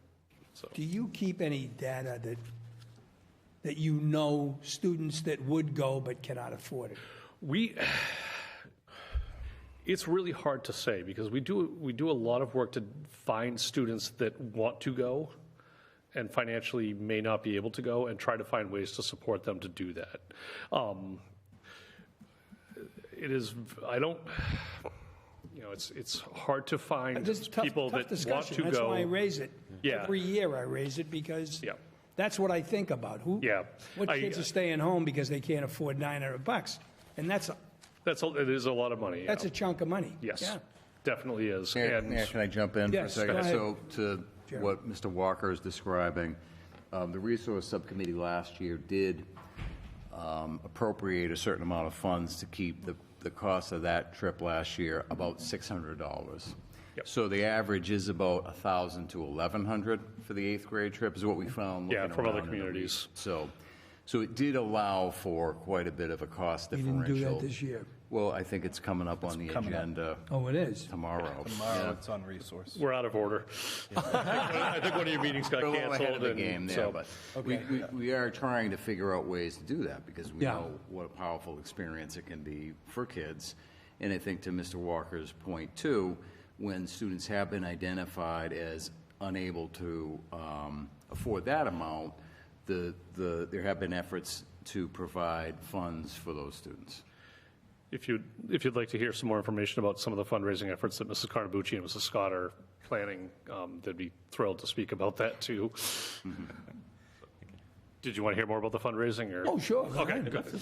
so. Do you keep any data that you know students that would go but cannot afford it? It's really hard to say because we do a lot of work to find students that want to go and financially may not be able to go and try to find ways to support them to do that. It's hard to find This is tough people that want discussion. to That's go. why I raise it. Yeah. Every year I raise it because that's what I think about. What kids are staying home because they can't afford $900? And it is a lot of money. That's a chunk of money. Yes, Yeah. definitely is. Mayor, And can I jump in Yes, for a go second? ahead. So to what Mr. Walker is describing, the Resource Subcommittee last year did appropriate a certain amount of funds to keep the cost of that trip last year about $600. So the average is about $1,000 to $1,100 for the 8th grade trip is what we found. Yeah, looking from other around in the communities. So it did allow for quite a bit of a cost You differential. didn't do that this year. Well, I think it's coming up on the agenda. Oh, it is? Tomorrow. Tomorrow it's on Resource. We're out of order. I think one of your meetings got We're a little canceled. ahead of the and game there, so- but we are trying to figure out ways to do that because we Yeah. know what a powerful experience it can be for kids. And I think to Mr. Walker's point too, when students have been identified as unable to afford that amount, there have been efforts to provide funds for those students. If you'd like to hear some more information about some of the fundraising efforts that Mrs. Carnabucci and Mrs. Scott are planning, they'd be thrilled to speak about that too. Did you want to hear more about the fundraising? Or? Oh, sure. Okay, good.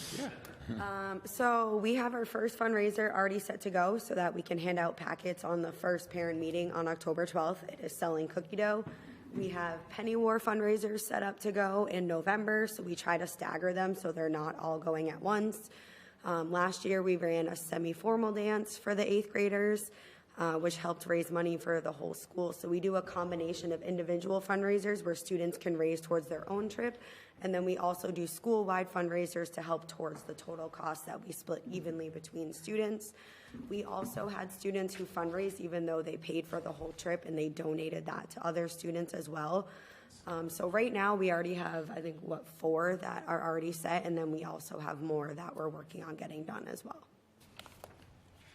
So we have our first fundraiser already set to go so that we can hand out packets on the first parent meeting on October 12th. It is selling cookie dough. We have penny war fundraisers set up to go in November, so we try to stagger them so they're not all going at once. Last year we ran a semi-formal dance for the 8th graders, which helped raise money for the whole school. So we do a combination of individual fundraisers where students can raise towards their own trip, and then we also do school-wide fundraisers to help towards the total cost that we split evenly between students. We also had students who fundraised even though they paid for the whole trip, and they donated that to other students as well. So right now we already have, I think, 4 that are already set, and then we also have more that we're working on getting done as well.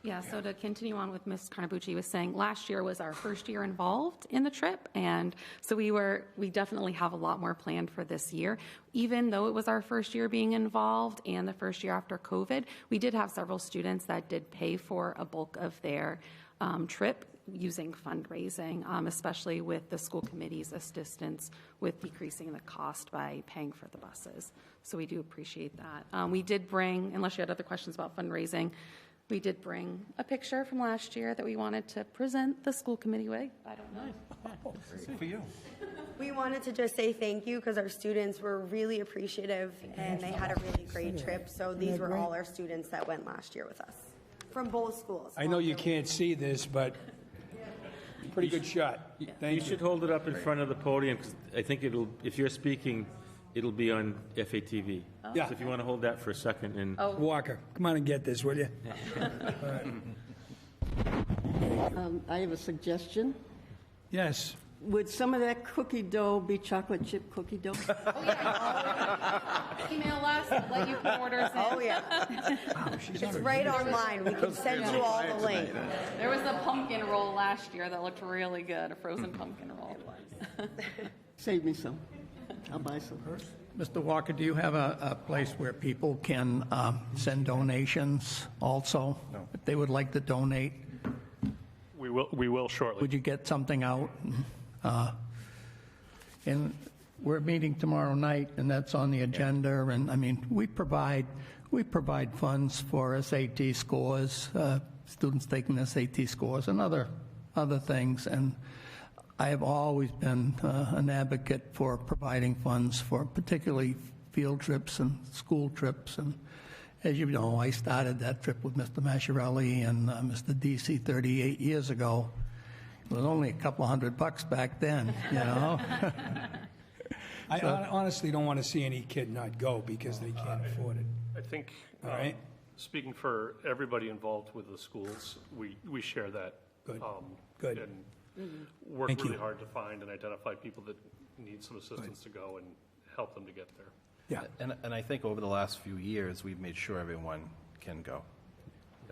Yeah, so to continue on with Ms. Carnabucci was saying, last year was our first year involved in the trip, and so we definitely have a lot more planned for this year. Even though it was our first year being involved and the first year after COVID, we did have several students that did pay for a bulk of their trip using fundraising, especially with the school committee's assistance with decreasing the cost by paying for the buses. So we do appreciate that. We did bring, unless you had other questions about fundraising, we did bring a picture from last year that we wanted to present the school committee with. I don't know. Good for you. We wanted to just say thank you because our students were really appreciative and they had a really great trip. So these were all our students that went last year with us from both schools. I know you can't see this, but pretty good shot. Thank you. You should hold it up in front of the podium, because I think if you're speaking, it'll be on FATV. Yeah. So if you want to hold that for a second. And Walker, come on and get this, will you? I have a suggestion. Yes. Would some of that cookie dough be chocolate chip cookie dough? Email us, let you put orders in. Oh, yeah. It's right online. We can send you all the link. There was a pumpkin roll last year that looked really good, a frozen pumpkin roll. Save me some. I'll buy some. Mr. Walker, do you have a place where people can send donations also? No. If they would like to donate? We will shortly. Would you get something out? And we're meeting tomorrow night, and that's on the agenda. And I mean, we provide funds for SAT scores, students taking SAT scores, and other things. And I have always been an advocate for providing funds for particularly field trips and school trips. And as you know, I started that trip with Mr. Masciarelli and Mr. DC 38 years ago. It was only a couple $100 back then, you know. I honestly don't want to see any kid not go because they can't afford it. I think, All right. speaking for everybody involved with the schools, we share that. Good. Good. And work Thank really you. hard to find and identify people that need some assistance to go and help them to get there. Yeah. And I think over the last few years, we've made sure everyone can go.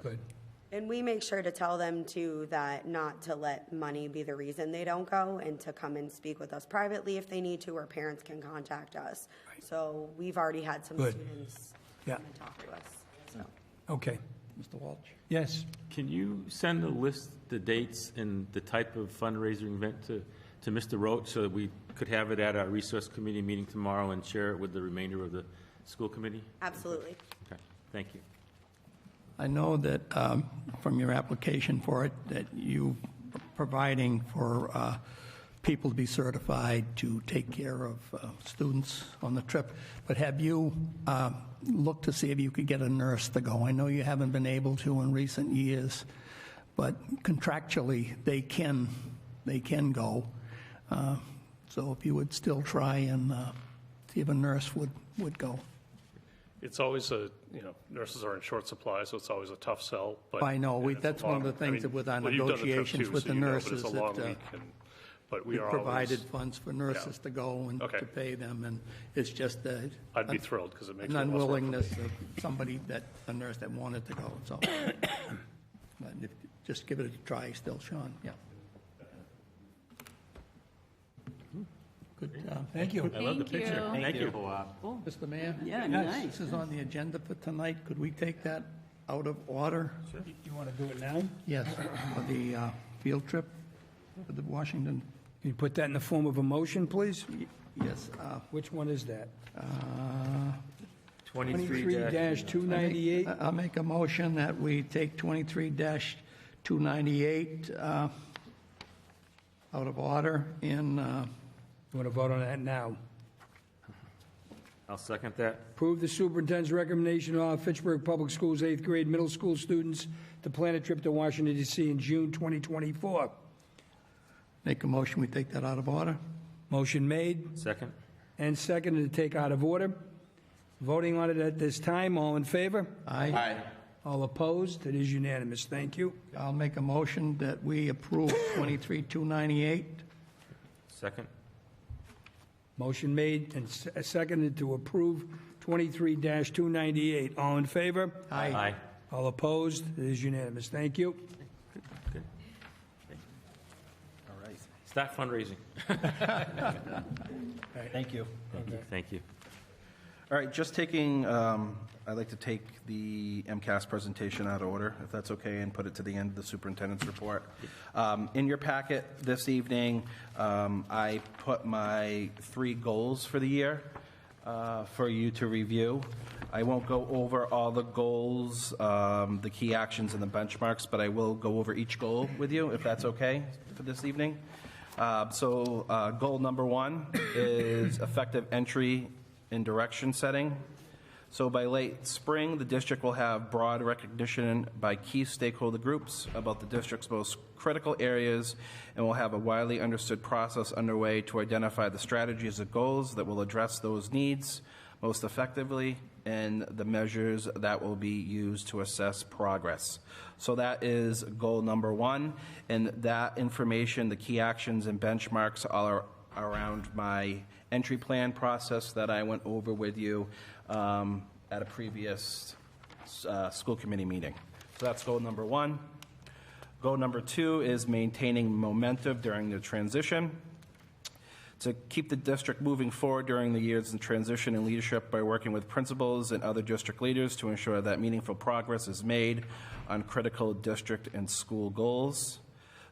Good. And we make sure to tell them, too, that not to let money be the reason they don't go and to come and speak with us privately if they need to, or parents can contact us. So we've already had some Good. students Yeah. come and talk to us. So. Okay. Mr. Walsh? Yes. can you send a list, the dates, and the type of fundraising event to Mr. Roach so that we could have it at our resource committee meeting tomorrow and share it with the remainder of the school committee? Absolutely. Okay, thank you. I know that from your application for it, that you are providing for people to be certified to take care of students on the trip. But have you looked to see if you could get a nurse to go? I know you haven't been able to in recent years, but contractually they can go. So if you would still try and see if a nurse would go. It's always nurses are in short supply, so it's always a tough sell. But I know, and it's that's a one of long- the things that with our well, you've done the trip negotiations too, with so the you know, but nurses it's a long that, week, but we we are provided always, funds for nurses to go and Okay. to pay them, and it's just I'd be thrilled because it makes an it less work for me. unwillingness of somebody a nurse that wanted to go, so. But just give it a try still, Sean, yeah. Good job. Thank you. I love the Thank picture. you. Thank you. Oh, Mr. Mayor? Yeah, Yes, nice. This is on the agenda for tonight. Could we take that out of order? You want to do it now? Yes, for the field trip for the Washington. Can you put that in the form of a motion, please? Yes. Which one is that? 23-. I'll make a motion that we take 23-298 out of order in, You want to vote on that now? I'll second that. Approve the superintendent's recommendation to allow Fitchburg Public Schools 8th grade middle school students to plan a trip to Washington DC in June 2024. make a motion, we take that out of order. Motion made Second? and seconded to take out of order. Voting on it at this time, all in favor? Aye. All opposed? It is unanimous. Thank you. I'll make a motion that we approve 23-298. Second? Motion made and seconded to approve 23-298. All in favor? Aye. All opposed? It is unanimous. Thank you. Good. All right. Start fundraising. Thank you. Thank you. All right, just taking, I'd like to take the MCAS presentation out of order, if that's okay, and put it to the end of the superintendent's report. In your packet this evening, I put my 3 goals for the year for you to review. I won't go over all the goals, the key actions and the benchmarks, but I will go over each goal with you, if that's okay for this evening. Goal number 1 is effective entry and direction setting. So by late spring, the district will have broad recognition by key stakeholder groups about the district's most critical areas, and will have a widely understood process underway to identify the strategies and goals that will address those needs most effectively and the measures that will be used to assess progress. So that is goal number 1, and that information, the key actions and benchmarks are around my entry plan process that I went over with you at a previous school committee meeting. So that's goal number 1. Goal number 2 is maintaining momentum during the transition. To keep the district moving forward during the years in transition and leadership by working with principals and other district leaders to ensure that meaningful progress is made on critical district and school goals.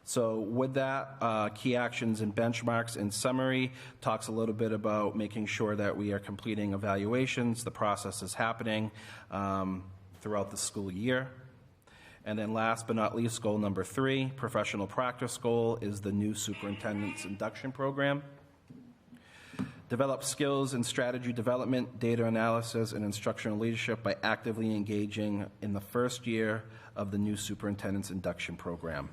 So with that, key actions and benchmarks in summary talks a little bit about making sure that we are completing evaluations, the process is happening throughout the school year. And then last but not least, goal number 3, professional practice goal, is the new superintendent's induction program. Develop skills in strategy development, data analysis, and instructional leadership by actively engaging in the first year of the new superintendent's induction program.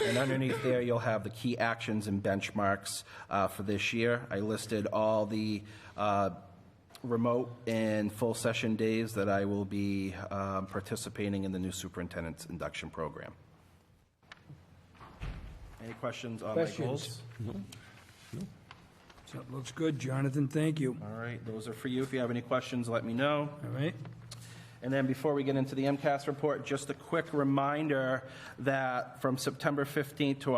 And underneath there, you'll have the key actions and benchmarks for this year. I listed all the remote and full session days that I will be participating in the new superintendent's induction program. Any questions on my goals? No. So it looks good, Jonathan. Thank you. All right, those are for you. If you have any questions, let me know. All right. And then before we get into the MCAS report, just a quick reminder that from September 15th to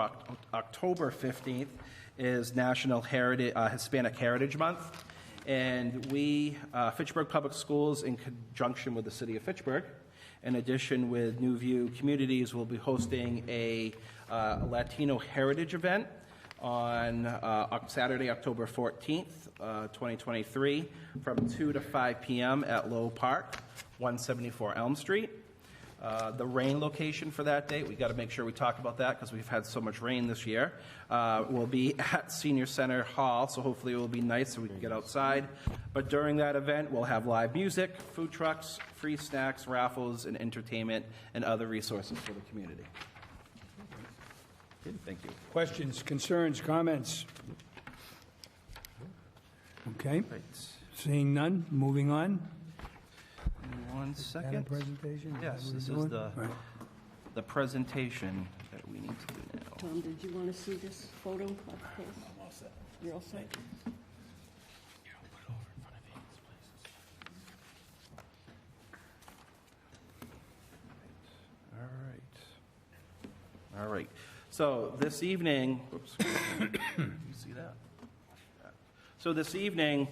October 15th is National Hispanic Heritage Month. And we, Fitchburg Public Schools, in conjunction with the City of Fitchburg, in addition with New View Communities, will be hosting a Latino Heritage event on Saturday, October 14th, 2023, from 2 to 5 p.m. at Lowe Park, 174 Elm Street. The rain location for that date, we got to make sure we talk about that because we've had so much rain this year, will be at Senior Center Hall, so hopefully it will be nice so we can get outside. But during that event, we'll have live music, food trucks, free snacks, raffles, and entertainment, and other resources for the community. Thank you. Questions, concerns, comments? Okay. Seeing none, moving on. 1 second. Presentation? Yes, this is the presentation that we need to do now. Tom, did you want to see this photo of his? I'm all set. You're all set? All right. So this evening, oops, you see that? So this evening,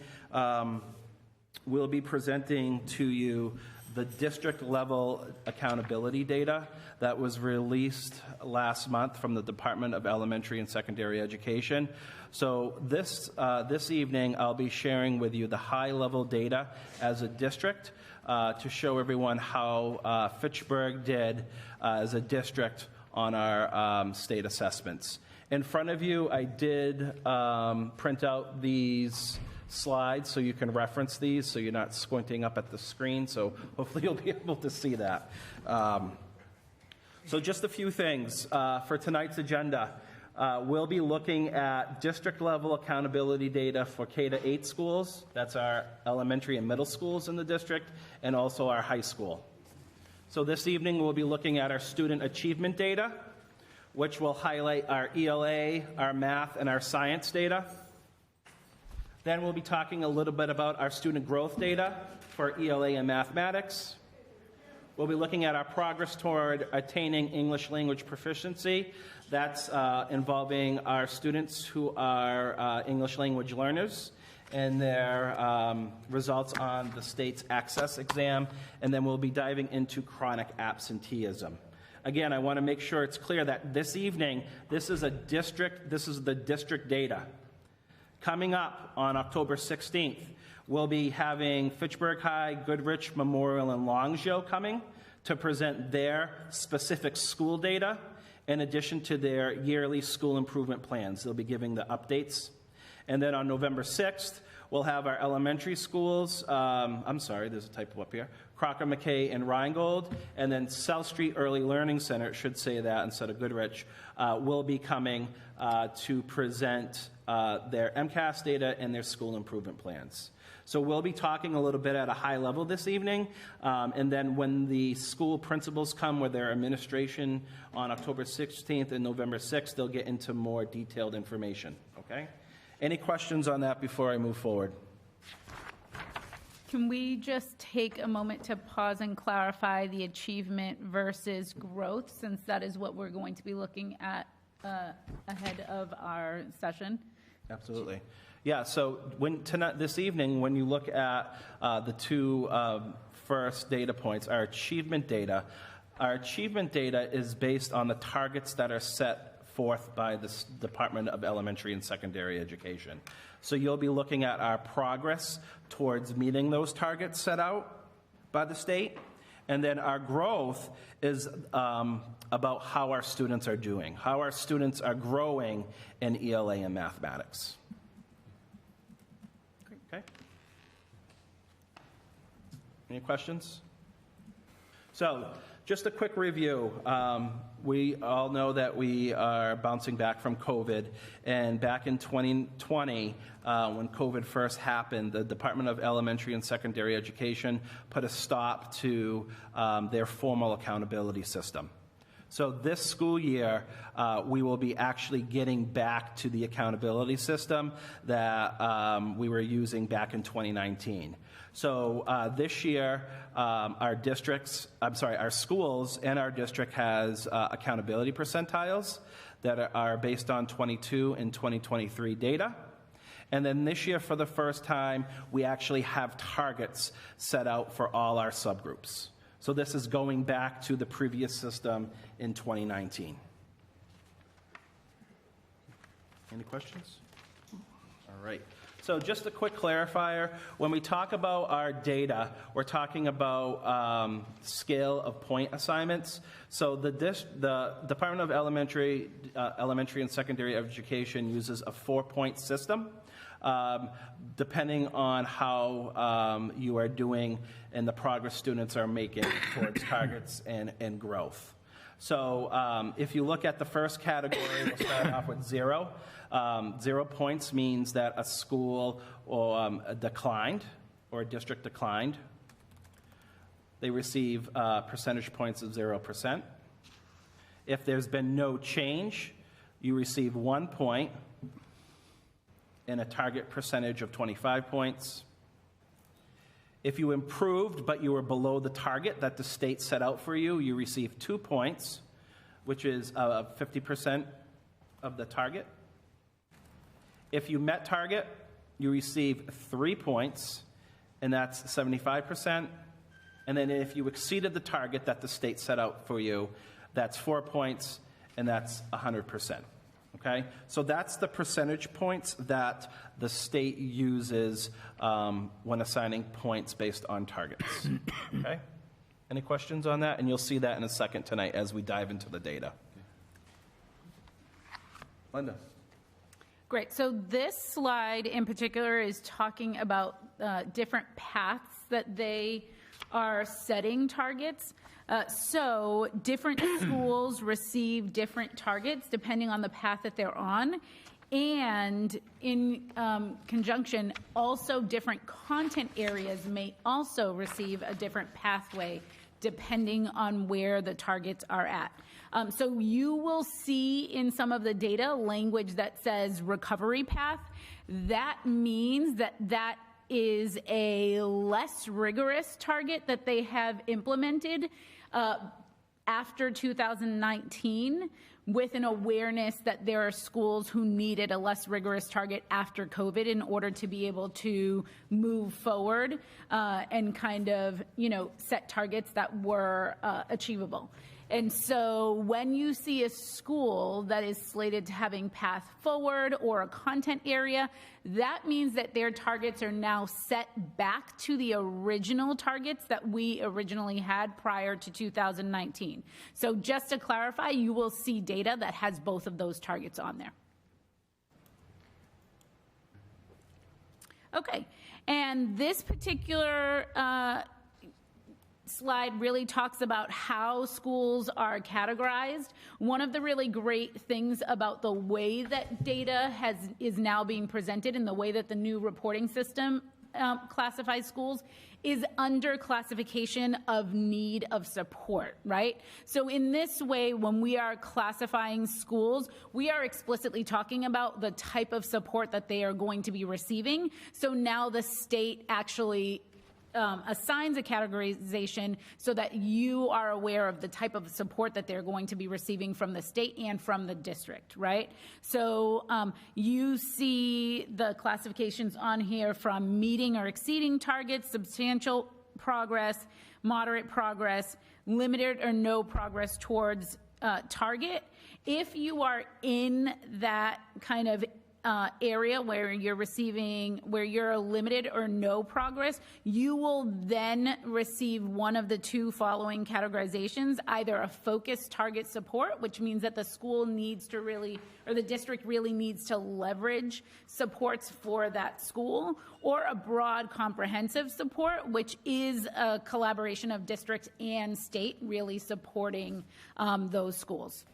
we'll be presenting to you the district-level accountability data that was released last month from the Department of Elementary and Secondary Education. So this evening, I'll be sharing with you the high-level data as a district to show everyone how Fitchburg did as a district on our state assessments. In front of you, I did print out these slides so you can reference these so you're not squinting up at the screen, so hopefully you'll be able to see that. So just a few things for tonight's agenda. We'll be looking at district-level accountability data for K-8 schools. That's our elementary and middle schools in the district, and also our high school. So this evening, we'll be looking at our student achievement data, which will highlight our ELA, our math, and our science data. Then we'll be talking a little bit about our student growth data for ELA and mathematics. We'll be looking at our progress toward attaining English language proficiency. That's involving our students who are English language learners and their results on the state's access exam. And then we'll be diving into chronic absenteeism. Again, I want to make sure it's clear that this evening, this is the district data. Coming up on October 16th, we'll be having Fitchburg High, Goodrich, Memorial, and Longview coming to present their specific school data in addition to their yearly school improvement plans. They'll be giving the updates. And then on November 6th, we'll have our elementary schools, there's a typo up here, Crocker, McKay, and Rheingold, and then South Street Early Learning Center, it should say that instead of Goodrich, will be coming to present their MCAS data and their school improvement plans. So we'll be talking a little bit at a high level this evening, and then when the school principals come with their administration on October 16th and November 6th, they'll get into more detailed information, okay? Any questions on that before I move forward? Can we just take a moment to pause and clarify the achievement versus growth, since that is what we're going to be looking at ahead of our session? Absolutely. Yeah, so this evening, when you look at the two first data points, our achievement data is based on the targets that are set forth by the Department of Elementary and Secondary Education. So you'll be looking at our progress towards meeting those targets set out by the state. And then our growth is about how our students are doing, how our students are growing in ELA and mathematics. Okay. Any questions? So, just a quick review. We all know that we are bouncing back from COVID, and back in 2020, when COVID first happened, the Department of Elementary and Secondary Education put a stop to their formal accountability system. So this school year, we will be actually getting back to the accountability system that we were using back in 2019. So this year, our schools and our district has accountability percentiles that are based on 22 and 2023 data. And then this year, for the first time, we actually have targets set out for all our subgroups. So this is going back to the previous system in 2019. Any questions? All right. So just a quick clarifier, when we talk about our data, we're talking about scale of point assignments. So the Department of Elementary and Secondary Education uses a 4-point system, depending on how you are doing and the progress students are making towards targets and growth. So if you look at the first category, we'll start off with 0. 0 points means that a school declined or a district declined. They receive percentage points of 0%. If there's been no change, you receive 1 point and a target percentage of 25 points. If you improved but you were below the target that the state set out for you, you receive 2 points, which is 50% of the target. If you met target, you receive 3 points, and that's 75%. And then if you exceeded the target that the state set out for you, that's 4 points, and that's 100%. Okay? So that's the percentage points that the state uses when assigning points based on targets. Okay? Any questions on that? And you'll see that in a second tonight as we dive into the data. Linda. Great. So this slide in particular is talking about different paths that they are setting targets. So different schools receive different targets depending on the path that they're on. And in conjunction, also different content areas may also receive a different pathway depending on where the targets are at. So you will see in some of the data language that says recovery path. That means that that is a less rigorous target that they have implemented after 2019, with an awareness that there are schools who needed a less rigorous target after COVID in order to be able to move forward and kind of, set targets that were achievable. And so when you see a school that is slated to having path forward or a content area, that means that their targets are now set back to the original targets that we originally had prior to 2019. So just to clarify, you will see data that has both of those targets on there. Okay, and this particular slide really talks about how schools are categorized. One of the really great things about the way that data is now being presented and the way that the new reporting system classifies schools is under classification of need of support, right? So in this way, when we are classifying schools, we are explicitly talking about the type of support that they are going to be receiving. So now the state actually assigns a categorization so that you are aware of the type of support that they're going to be receiving from the state and from the district, right? So you see the classifications on here from meeting or exceeding targets, substantial progress, moderate progress, limited or no progress towards target. If you are in that kind of area where you're a limited or no progress, you will then receive one of the two following categorizations, either a focused target support, which means that the school needs to really, or the district really needs to leverage supports for that school, or a broad comprehensive support, which is a collaboration of districts and state really supporting those schools.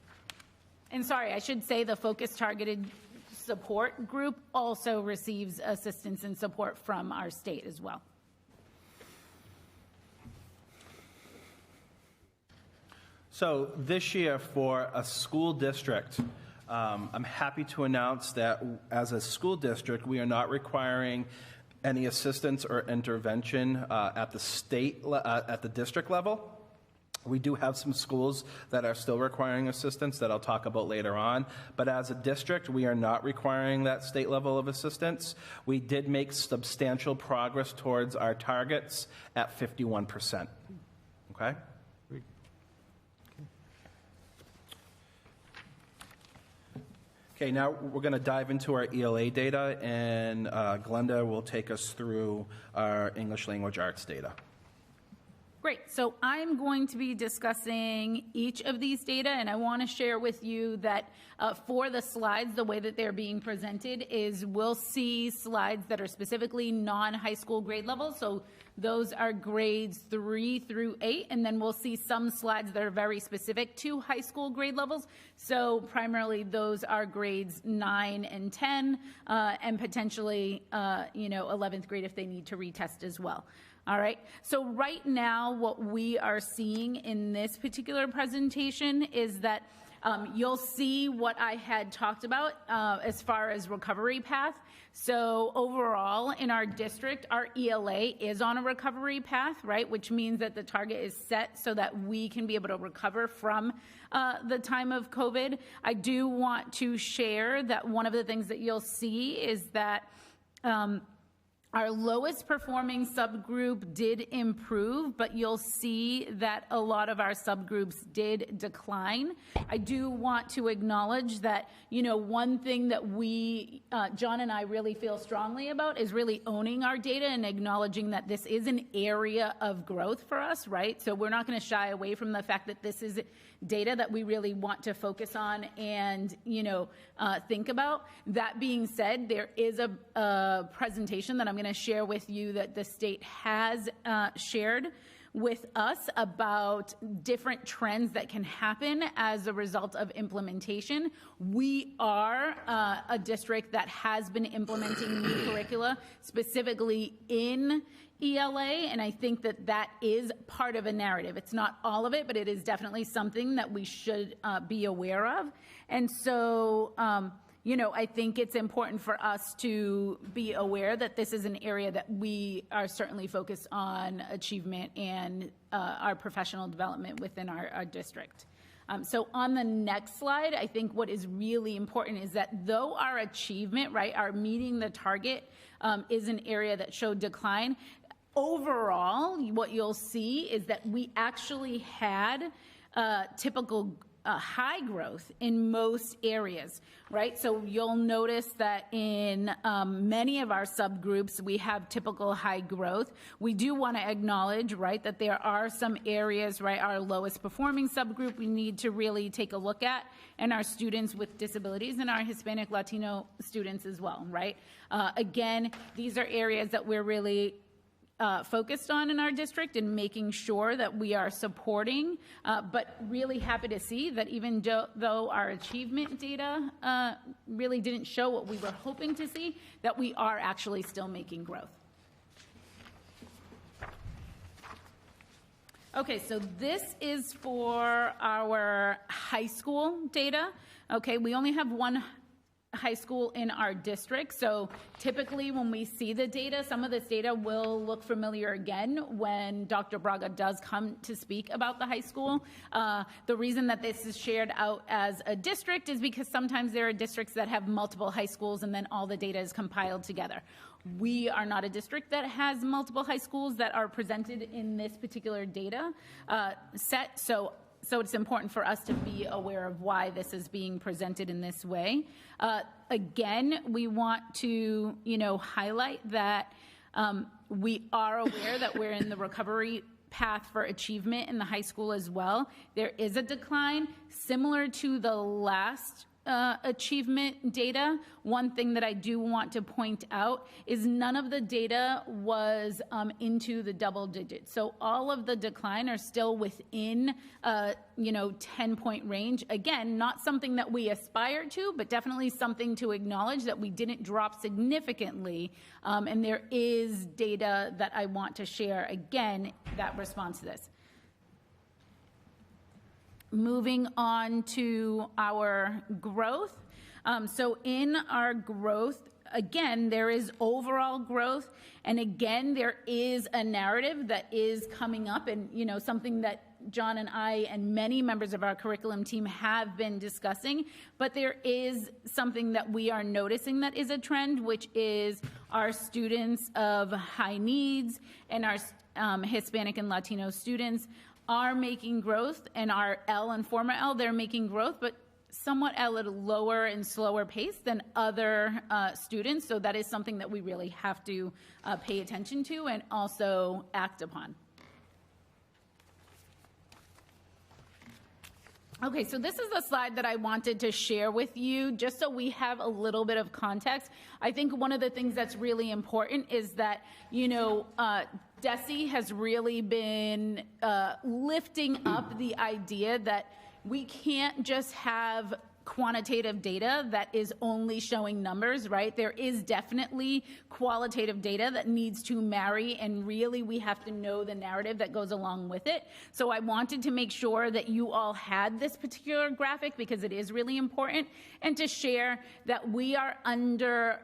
And sorry, I should say the focused targeted support group also receives assistance and support from our state as well. So this year for a school district, I'm happy to announce that as a school district, we are not requiring any assistance or intervention at the district level. We do have some schools that are still requiring assistance that I'll talk about later on, but as a district, we are not requiring that state level of assistance. We did make substantial progress towards our targets at 51%. Okay? Okay, now we're going to dive into our ELA data, and Glenda will take us through our English language arts data. Great. So I'm going to be discussing each of these data, and I want to share with you that for the slides, the way that they're being presented is we'll see slides that are specifically non-high school grade levels. So those are grades 3 through 8, and then we'll see some slides that are very specific to high school grade levels. So primarily those are grades 9 and 10, and potentially 11th grade if they need to retest as well. All right, so right now what we are seeing in this particular presentation is that you'll see what I had talked about as far as recovery path. So overall in our district, our ELA is on a recovery path, right? Which means that the target is set so that we can be able to recover from the time of COVID. I do want to share that one of the things that you'll see is that Our lowest performing subgroup did improve, but you'll see that a lot of our subgroups did decline. I do want to acknowledge that, one thing that we, John and I really feel strongly about is really owning our data and acknowledging that this is an area of growth for us, right? So we're not going to shy away from the fact that this is data that we really want to focus on and, think about. That being said, there is a presentation that I'm going to share with you that the state has shared with us about different trends that can happen as a result of implementation. We are a district that has been implementing new curricula, specifically in ELA, and I think that that is part of a narrative. It's not all of it, but it is definitely something that we should be aware of. And so, I think it's important for us to be aware that this is an area that we are certainly focused on achievement and our professional development within our district. So on the next slide, I think what is really important is that though our achievement, right, our meeting the target is an area that showed decline, overall, what you'll see is that we actually had typical high growth in most areas, right? So you'll notice that in many of our subgroups, we have typical high growth. We do want to acknowledge, right, that there are some areas, right, our lowest performing subgroup we need to really take a look at, and our students with disabilities and our Hispanic Latino students as well, right? Again, these are areas that we're really focused on in our district and making sure that we are supporting, but really happy to see that even though our achievement data really didn't show what we were hoping to see, that we are actually still making growth. Okay, so this is for our high school data. Okay, we only have one high school in our district. So typically when we see the data, some of this data will look familiar again when Dr. Braga does come to speak about the high school. The reason that this is shared out as a district is because sometimes there are districts that have multiple high schools and then all the data is compiled together. We are not a district that has multiple high schools that are presented in this particular data set. So it's important for us to be aware of why this is being presented in this way. Again, we want to, highlight that we are aware that we're in the recovery path for achievement in the high school as well. There is a decline similar to the last achievement data. One thing that I do want to point out is none of the data was into the double digits. So all of the decline are still within 10-point range. Again, not something that we aspire to, but definitely something to acknowledge that we didn't drop significantly. And there is data that I want to share, again, that responds to this. Moving on to our growth. So in our growth, again, there is overall growth. And again, there is a narrative that is coming up and, something that John and I and many members of our curriculum team have been discussing. But there is something that we are noticing that is a trend, which is our students of high needs and our Hispanic and Latino students are making growth, and our L and former L, they're making growth, but somewhat at a lower and slower pace than other students. So that is something that we really have to pay attention to and also act upon. Okay, so this is the slide that I wanted to share with you, just so we have a little bit of context. I think one of the things that's really important is that, DESE has really been lifting up the idea that we can't just have quantitative data that is only showing numbers, right? There is definitely qualitative data that needs to marry, and really we have to know the narrative that goes along with it. So I wanted to make sure that you all had this particular graphic because it is really important, and to share that we are under,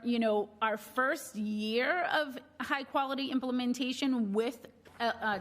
our first year of high quality implementation with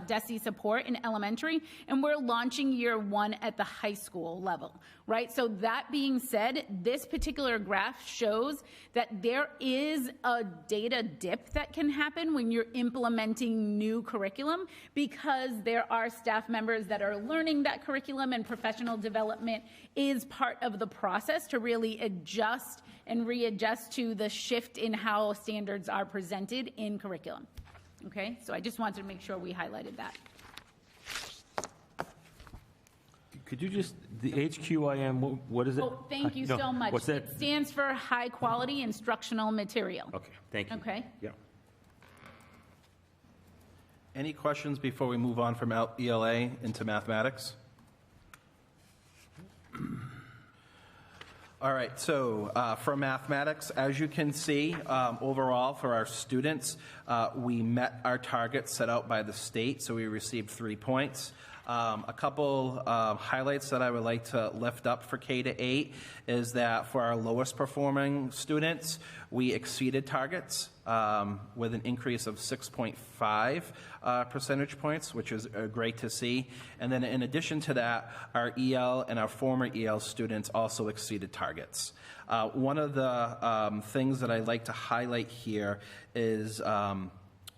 DESE support in elementary, and we're launching year 1 at the high school level, right? So that being said, this particular graph shows that there is a data dip that can happen when you're implementing new curriculum, because there are staff members that are learning that curriculum, and professional development is part of the process to really adjust and readjust to the shift in how standards are presented in curriculum. Okay, so I just wanted to make sure we highlighted that. Could you just, the HQIM, what is it? Oh, thank you so much. What's that? It stands for High Quality Instructional Material. Okay, thank you. Okay. Yeah. Any questions before we move on from ELA into mathematics? All right, so for mathematics, as you can see, overall for our students, we met our targets set out by the state, so we received 3 points. A couple highlights that I would like to lift up for K-8 is that for our lowest performing students, we exceeded targets with an increase of 6.5 percentage points, which is great to see. And then in addition to that, our EL and our former EL students also exceeded targets. One of the things that I'd like to highlight here is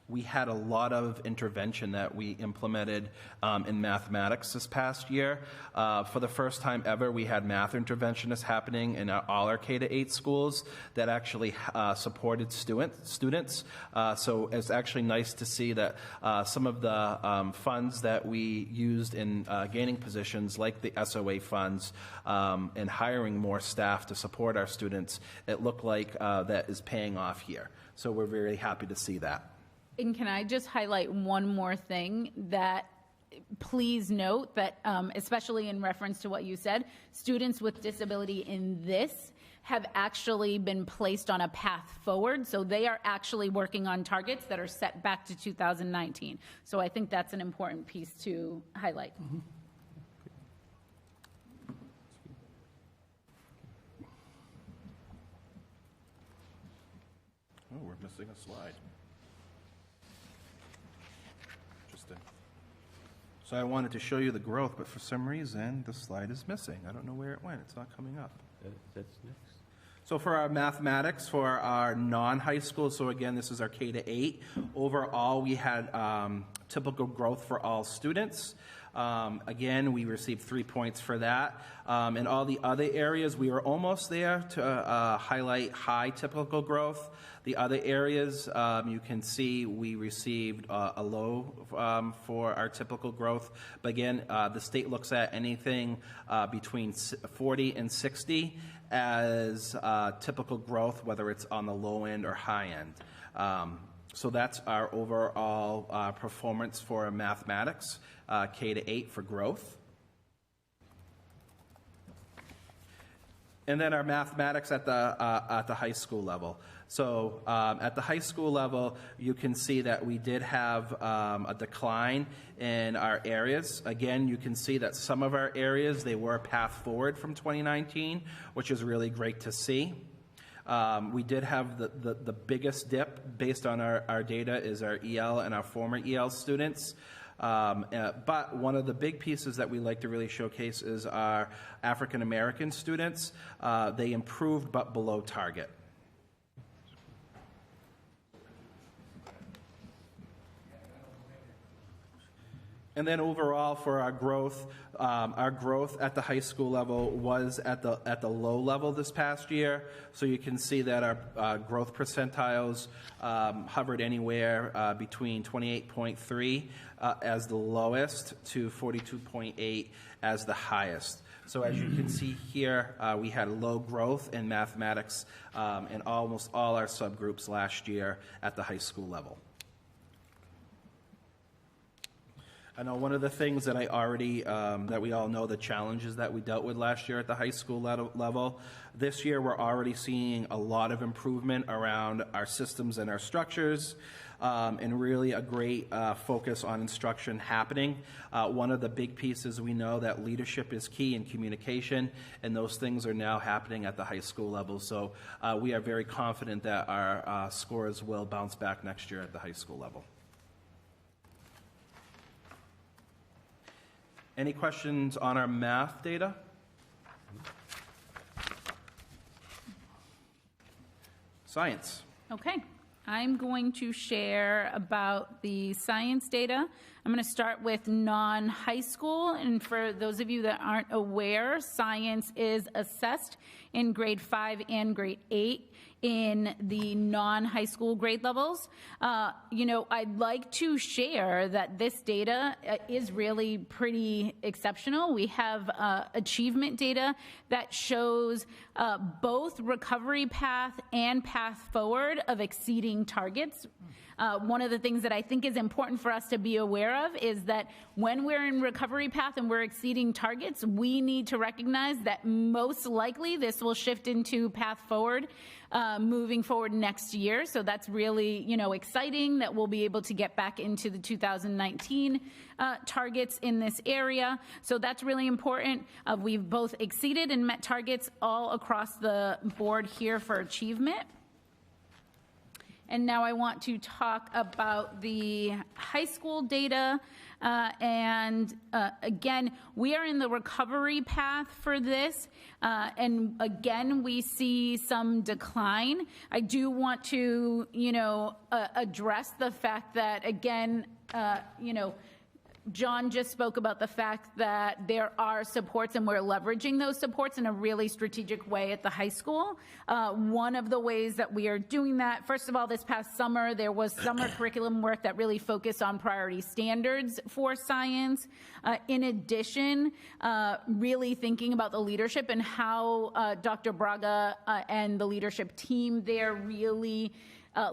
we had a lot of intervention that we implemented in mathematics this past year. For the first time ever, we had math interventionists happening in all our K-8 schools that actually supported students. So it's actually nice to see that some of the funds that we used in gaining positions, like the SOA funds, and hiring more staff to support our students, it looked like that is paying off here. So we're very happy to see that. And can I just highlight one more thing that please note that, especially in reference to what you said, students with disability in this have actually been placed on a path forward. So they are actually working on targets that are set back to 2019. So I think that's an important piece to highlight. Mm-hmm. Oh, we're missing a slide. So I wanted to show you the growth, but for some reason, the slide is missing. I don't know where it went. It's not coming up. That's next. So for our mathematics, for our non-high school, so again, this is our K-8. Overall, we had typical growth for all students. Again, we received 3 points for that. In all the other areas, we were almost there to highlight high typical growth. The other areas, you can see we received a low for our typical growth. But again, the state looks at anything between 40 and 60 as typical growth, whether it's on the low end or high end. So that's our overall performance for mathematics, K-8 for growth. And then our mathematics at the high school level. So at the high school level, you can see that we did have a decline in our areas. Again, you can see that some of our areas, they were a path forward from 2019, which is really great to see. We did have the biggest dip based on our data is our EL and our former EL students. But one of the big pieces that we like to really showcase is our African American students. They improved but below target. And then overall for our growth at the high school level was at the low level this past year. So you can see that our growth percentiles hovered anywhere between 28.3 as the lowest to 42.8 as the highest. So as you can see here, we had low growth in mathematics in almost all our subgroups last year at the high school level. I know one of the things that I already, that we all know, the challenges that we dealt with last year at the high school level. This year, we're already seeing a lot of improvement around our systems and our structures, and really a great focus on instruction happening. One of the big pieces, we know that leadership is key in communication, and those things are now happening at the high school level. So we are very confident that our scores will bounce back next year at the high school level. Any questions on our math data? Science. Okay, I'm going to share about the science data. I'm going to start with non-high school, and for those of you that aren't aware, science is assessed in grade 5 and grade 8 in the non-high school grade levels. I'd like to share that this data is really pretty exceptional. We have achievement data that shows both recovery path and path forward of exceeding targets. One of the things that I think is important for us to be aware of is that when we're in recovery path and we're exceeding targets, we need to recognize that most likely this will shift into path forward moving forward next year. So that's really, exciting that we'll be able to get back into the 2019 targets in this area. So that's really important. We've both exceeded and met targets all across the board here for achievement. And now I want to talk about the high school data. Again, we are in the recovery path for this. And again, we see some decline. I do want to, address the fact that, again, John just spoke about the fact that there are supports and we're leveraging those supports in a really strategic way at the high school. One of the ways that we are doing that, first of all, this past summer, there was summer curriculum work that really focused on priority standards for science. In addition, really thinking about the leadership and how Dr. Braga and the leadership team there really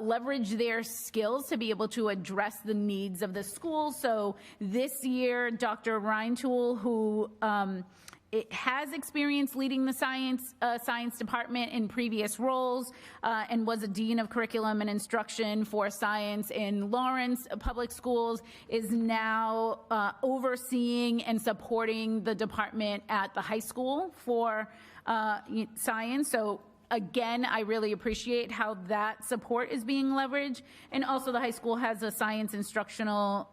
leverage their skills to be able to address the needs of the school. So this year, Dr. Reintool, who has experience leading the science department in previous roles and was a dean of curriculum and instruction for science in Lawrence Public Schools, is now overseeing and supporting the department at the high school for science. So again, I really appreciate how that support is being leveraged. And also the high school has a science instructional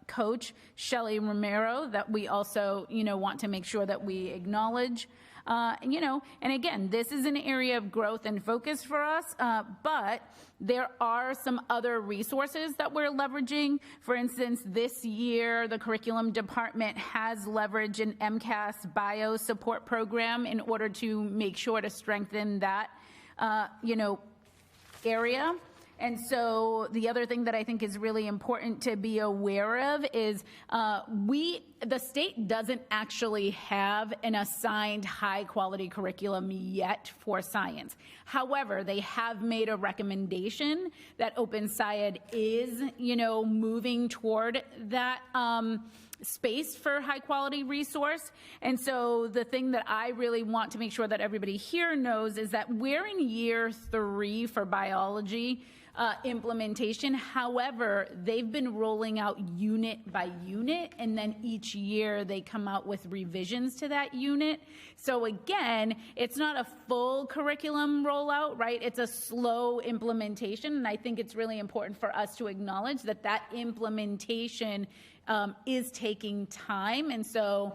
coach, Shelly Romero, that we also, want to make sure that we acknowledge. And again, this is an area of growth and focus for us, but there are some other resources that we're leveraging. For instance, this year, the curriculum department has leveraged an MCAS bio support program in order to make sure to strengthen that, area. And so the other thing that I think is really important to be aware of is the state doesn't actually have an assigned high quality curriculum yet for science. However, they have made a recommendation that Open SciEd is, moving toward that space for high quality resource. And so the thing that I really want to make sure that everybody here knows is that we're in year 3 for biology implementation. However, they've been rolling out unit by unit, and then each year they come out with revisions to that unit. So again, it's not a full curriculum rollout, right? It's a slow implementation, and I think it's really important for us to acknowledge that that implementation is taking time, and so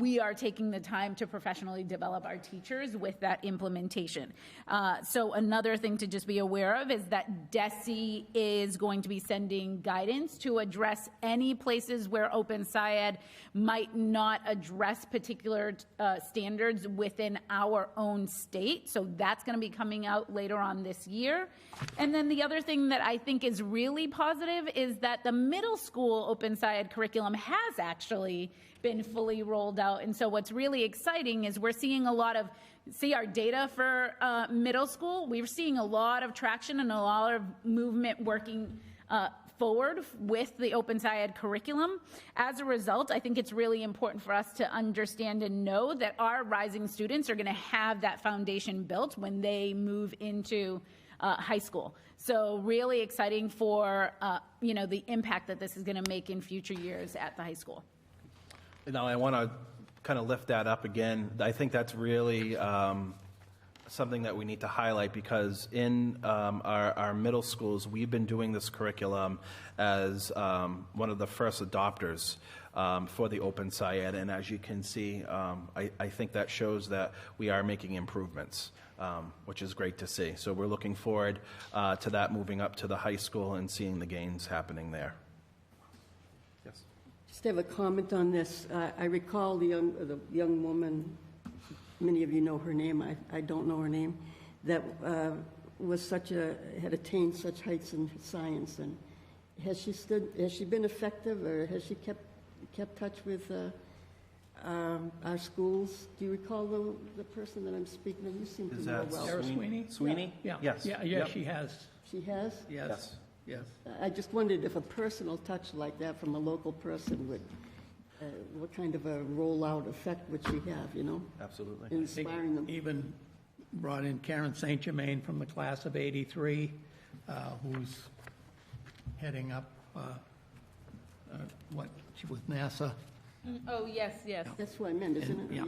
we are taking the time to professionally develop our teachers with that implementation. So another thing to just be aware of is that DESE is going to be sending guidance to address any places where Open SciEd might not address particular standards within our own state. So that's going to be coming out later on this year. And then the other thing that I think is really positive is that the middle school Open SciEd curriculum has actually been fully rolled out. And so what's really exciting is we're seeing our data for middle school. We're seeing a lot of traction and a lot of movement working forward with the Open SciEd curriculum. As a result, I think it's really important for us to understand and know that our rising students are going to have that foundation built when they move into high school. So really exciting for the impact that this is going to make in future years at the high school. Now, I want to kind of lift that up again. I think that's really something that we need to highlight, because in our middle schools, we've been doing this curriculum as one of the first adopters for the Open SIAD. And as you can see, I think that shows that we are making improvements, which is great to see. So we're looking forward to that moving up to the high school and seeing the gains happening there. Yes. Just have a comment on this. I recall the young woman, many of you know her name, I don't know her name, that had attained such heights in science. And has she been effective, or has she kept touch with our schools? Do you recall the person that I'm speaking of? You seem to know well. Sarah Sweeney? Sweeney? Yeah. Yes. Yeah, Yep. she has. She has? Yes. Yes. I just wondered if a personal touch like that from a local person would, what kind of a rollout effect would she have, you know? Absolutely. Inspiring them. Even brought in Karen St. Germain from the class of '83, who's heading up, she was NASA. Oh, yes, yes. That's what I meant, isn't it? Yeah.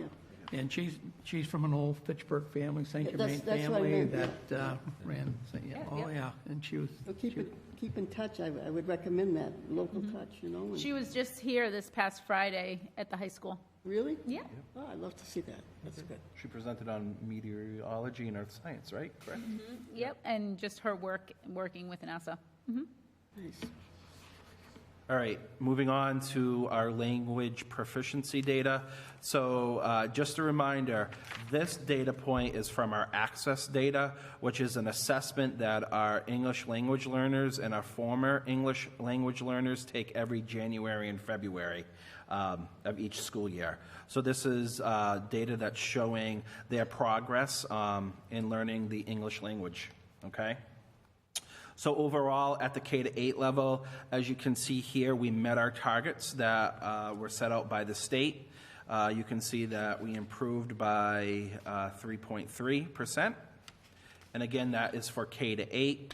And she's from an old Fitchburg family, St. Yeah, Germain that's what I family meant, that ran, yeah, and she was. So keep in touch. I would recommend that, local touch, you know. and- She was just here this past Friday at the high school. Really? Yeah. Oh, I'd love to see that. That's good. She presented on meteorology and earth science, right? Correct? Yep, and just her working with NASA. Nice. All right, moving on to our language proficiency data. So just a reminder, this data point is from our Access data, which is an assessment that our English language learners and our former English language learners take every January and February of each school year. So this is data that's showing their progress in learning the English language, okay? So overall, at the K-8 level, as you can see here, we met our targets that were set out by the state. You can see that we improved by 3.3%. And again, that is for K-8.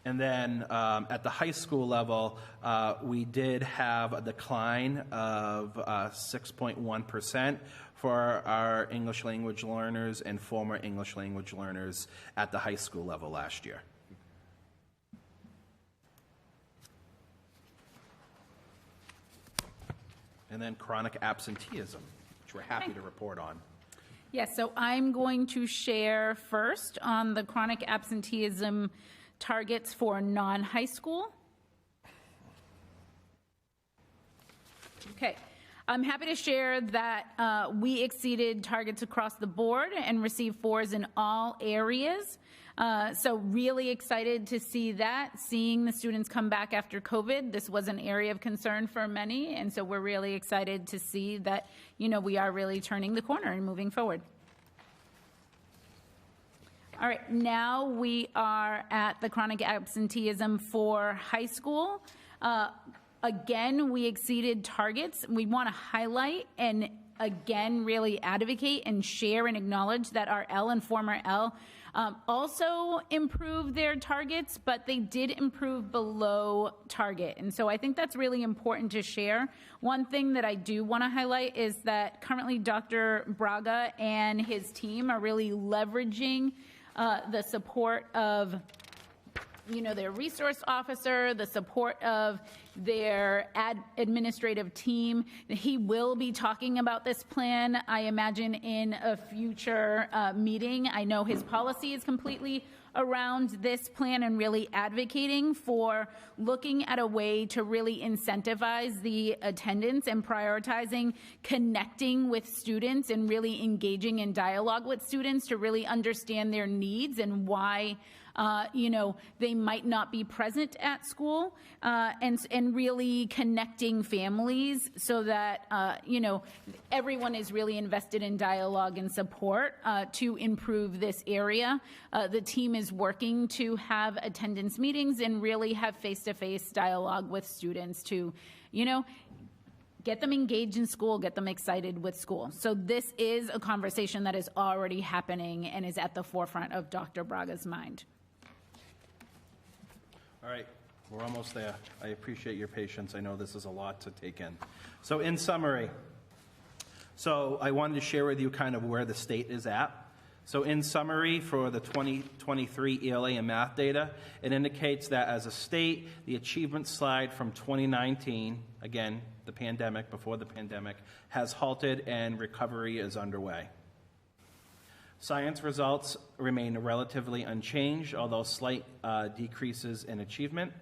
And then at the high school level, we did have a decline of 6.1% for our English language learners and former English language learners at the high school level last year. And then chronic absenteeism, which we're happy to report on. Yes, so I'm going to share first on the chronic absenteeism targets for non-high school. Okay. I'm happy to share that we exceeded targets across the board and received 4s in all areas. So really excited to see that, seeing the students come back after COVID. This was an area of concern for many, and so we're really excited to see that, you know, we are really turning the corner and moving forward. All right, now we are at the chronic absenteeism for high school. Again, we exceeded targets. We want to highlight and again really advocate and share and acknowledge that our L and former L also improved their targets, but they did improve below target. And so I think that's really important to share. One thing that I do want to highlight is that currently Dr. Braga and his team are really leveraging the support of their resource officer, the support of their administrative team. He will be talking about this plan, I imagine, in a future meeting. I know his policy is completely around this plan and really advocating for looking at a way to really incentivize the attendance and prioritizing connecting with students and really engaging in dialogue with students to really understand their needs and why they might not be present at school, and really connecting families so that, everyone is really invested in dialogue and support to improve this area. The team is working to have attendance meetings and really have face-to-face dialogue with students to, get them engaged in school, get them excited with school. So this is a conversation that is already happening and is at the forefront of Dr. Braga's mind. All right, we're almost there. I appreciate your patience. I know this is a lot to take in. So in summary, I wanted to share with you kind of where the state is at. So in summary, for the 2023 ELA and math data, it indicates that as a state, the achievement slide from 2019, again, the pandemic, before the pandemic, has halted and recovery is underway. Science results remain relatively unchanged, although slight decreases in achievement.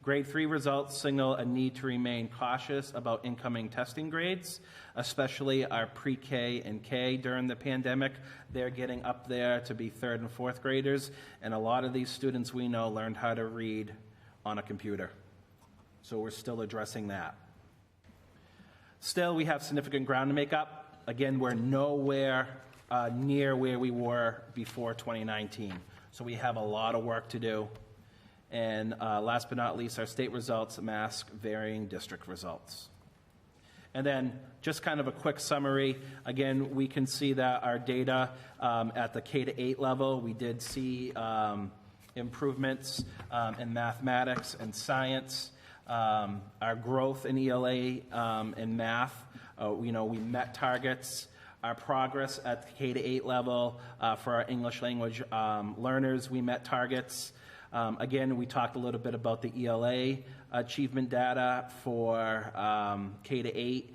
Grade 3 results signal a need to remain cautious about incoming testing grades, especially our pre-K and K during the pandemic. They're getting up there to be 3rd and 4th graders, and a lot of these students we know learned how to read on a computer. So we're still addressing that. Still, we have significant ground to make up. Again, we're nowhere near where we were before 2019. So we have a lot of work to do. And last but not least, our state results mask varying district results. And then just kind of a quick summary. Again, we can see that our data at the K-8 level, we did see improvements in mathematics and science. Our growth in ELA and math, we met targets. Our progress at the K-8 level for our English language learners, we met targets. Again, we talked a little bit about the ELA achievement data for K-8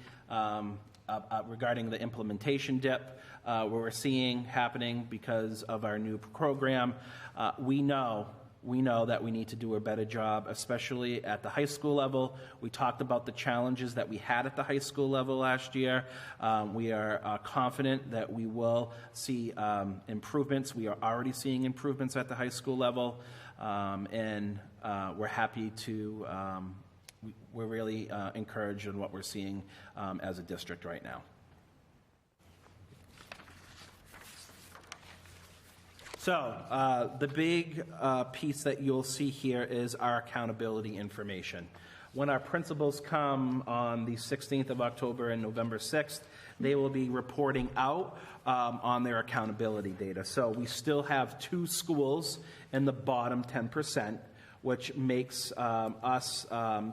regarding the implementation dip where we're seeing happening because of our new program. We know that we need to do a better job, especially at the high school level. We talked about the challenges that we had at the high school level last year. We are confident that we will see improvements. We are already seeing improvements at the high school level. And we're happy to, we're really encouraged in what we're seeing as a district right now. So the big piece that you'll see here is our accountability information. When our principals come on the 16th of October and November 6th, they will be reporting out on their accountability data. So we still have 2 schools in the bottom 10%, which makes us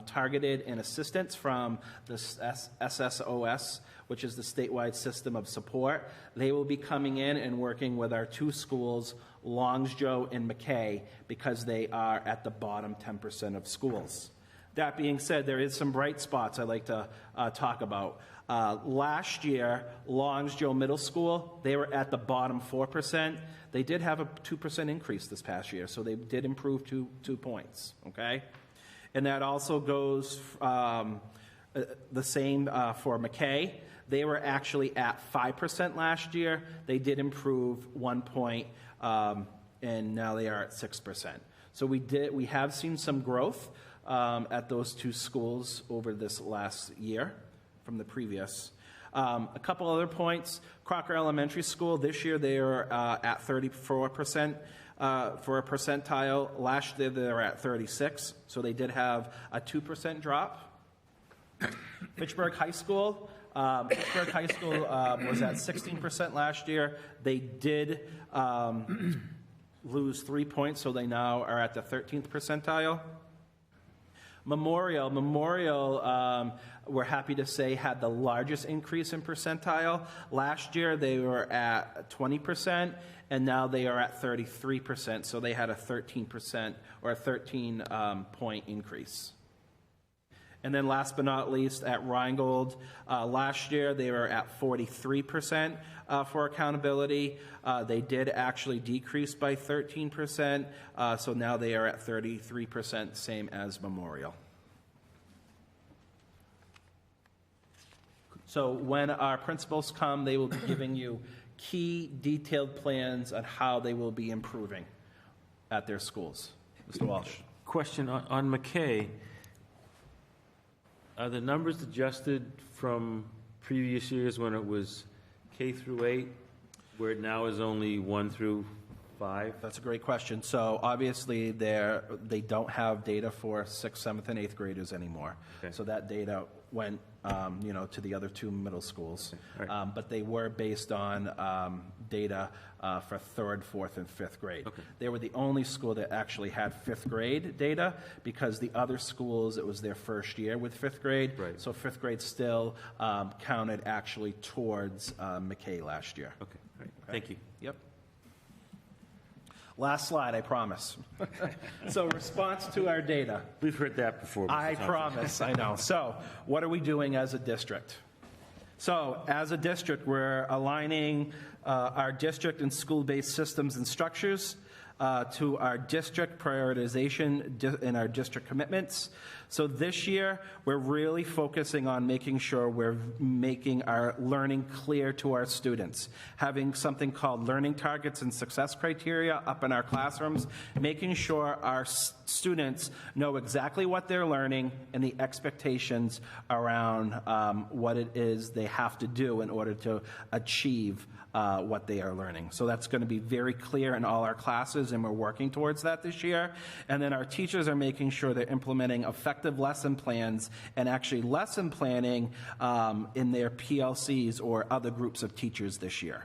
targeted in assistance from the SSOS, which is the statewide system of support. They will be coming in and working with our 2 schools, Longsjo and McKay, because they are at the bottom 10% of schools. That being said, there is some bright spots I'd like to talk about. Last year, Longsjo Middle School, they were at the bottom 4%. They did have a 2% increase this past year, so they did improve 2 points, okay? And that also goes the same for McKay. They were actually at 5% last year. They did improve 1 point, and now they are at 6%. So we have seen some growth at those 2 schools over this last year from the previous. A couple other points. Crocker Elementary School, this year they are at 34% for a percentile. Last year they were at 36%, so they did have a 2% drop. Fitchburg High School was at 16% last year. They did lose 3 points, so they now are at the 13th percentile. Memorial, we're happy to say, had the largest increase in percentile. Last year, they were at 20%, and now they are at 33%, so they had a 13% or a 13-point increase. And then last but not least, at Rheingold, last year they were at 43% for accountability. They did actually decrease by 13%, so now they are at 33%, same as Memorial. So when our principals come, they will be giving you key detailed plans on how they will be improving at their schools. Mr. Walsh. Question on McKay. Are the numbers adjusted from previous years when it was K through 8, where it now is only 1 through 5? That's a great question. So obviously they don't have data for 6th, 7th, and 8th graders anymore. Okay. So that data went to the other 2 middle schools. Okay. Right. But they were based on data for 3rd, 4th, and 5th grade. Okay. They were the only school that actually had 5th grade data, because the other schools, it was their first year with 5th grade. Right. So 5th grade still counted actually towards McKay last year. Okay. Right. Thank you. Yep. Last slide, I promise. So response to our data. We've heard that before. Mr. I Thompson. promise, I know. So what are we doing as a district? So as a district, we're aligning our district and school-based systems and structures to our district prioritization and our district commitments. So this year, we're really focusing on making sure we're making our learning clear to our students, having something called learning targets and success criteria up in our classrooms, making sure our students know exactly what they're learning and the expectations around what it is they have to do in order to achieve what they are learning. So that's going to be very clear in all our classes, and we're working towards that this year. And then our teachers are making sure they're implementing effective lesson plans and actually lesson planning in their PLCs or other groups of teachers this year.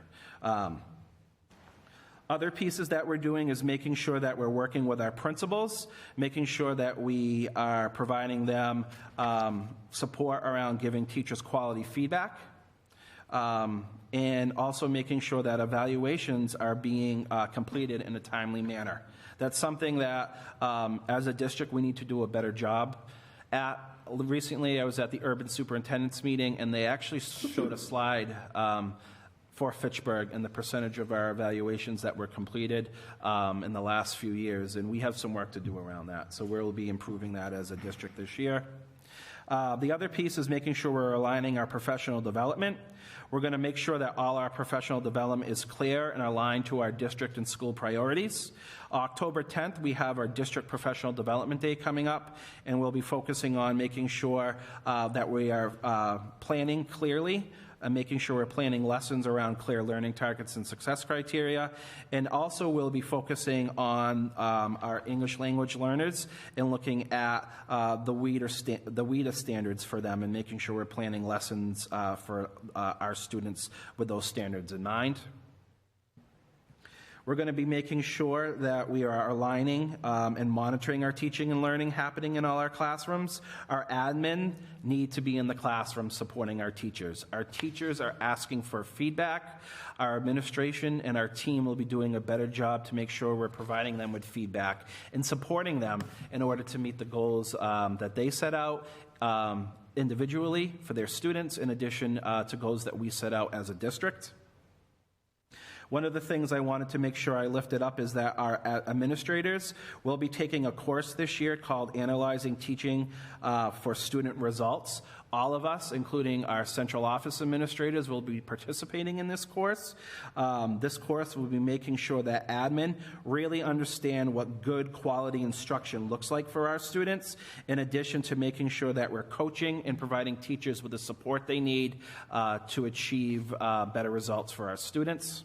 Other pieces that we're doing is making sure that we're working with our principals, making sure that we are providing them support around giving teachers quality feedback. And also making sure that evaluations are being completed in a timely manner. That's something that, as a district, we need to do a better job at. Recently, I was at the urban superintendent's meeting, and they actually showed a slide for Fitchburg and the percentage of our evaluations that were completed in the last few years, and we have some work to do around that. So we'll be improving that as a district this year. The other piece is making sure we're aligning our professional development. We're going to make sure that all our professional development is clear and aligned to our district and school priorities. October 10th, we have our District Professional Development Day coming up, and we'll be focusing on making sure that we are planning clearly, and making sure we're planning lessons around clear learning targets and success criteria. And also we'll be focusing on our English language learners and looking at the WIDA standards for them and making sure we're planning lessons for our students with those standards in mind. We're going to be making sure that we are aligning and monitoring our teaching and learning happening in all our classrooms. Our admin need to be in the classroom supporting our teachers. Our teachers are asking for feedback. Our administration and our team will be doing a better job to make sure we're providing them with feedback and supporting them in order to meet the goals that they set out individually for their students, in addition to goals that we set out as a district. One of the things I wanted to make sure I lifted up is that our administrators will be taking a course this year called Analyzing Teaching for Student Results. All of us, including our central office administrators, will be participating in this course. This course will be making sure that admin really understand what good quality instruction looks like for our students, in addition to making sure that we're coaching and providing teachers with the support they need to achieve better results for our students.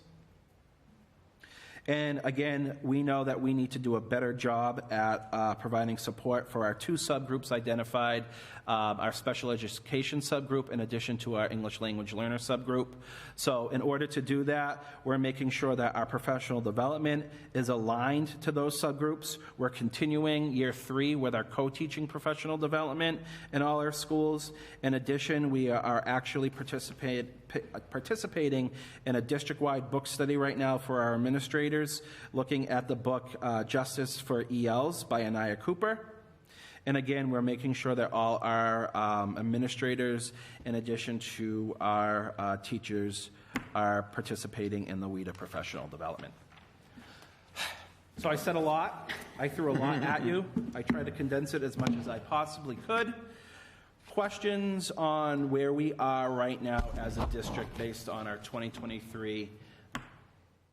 And again, we know that we need to do a better job at providing support for our two subgroups identified, our special education subgroup in addition to our English language learner subgroup. So in order to do that, we're making sure that our professional development is aligned to those subgroups. We're continuing year 3 with our co-teaching professional development in all our schools. In addition, we are actually participating in a district-wide book study right now for our administrators, looking at the book Justice for ELs by Anaya Cooper. And again, we're making sure that all our administrators, in addition to our teachers, are participating in the WIDA professional development. So I said a lot. I threw a lot at you. I tried to condense it as much as I possibly could. Questions on where we are right now as a district based on our 2023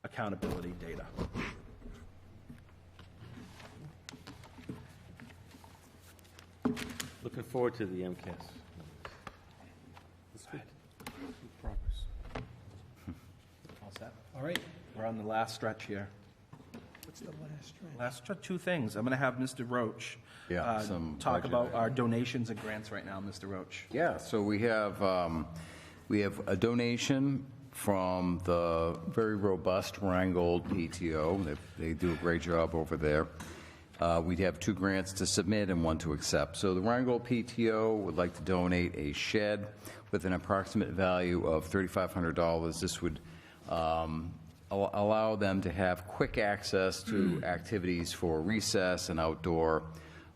accountability data? Looking forward to the MCAS. That's good. Good progress. All set? All right. We're on the last stretch here. What's the last stretch? Last stretch, 2 things. I'm going to have Mr. Roach some talk budget about our donations and grants right now, Mr. Roach. Yeah, so we have a donation from the very robust Rheingold PTO. They do a great job over there. We'd have 2 grants to submit and 1 to accept. So the Rheingold PTO would like to donate a shed with an approximate value of $3,500. This would allow them to have quick access to activities for recess and outdoor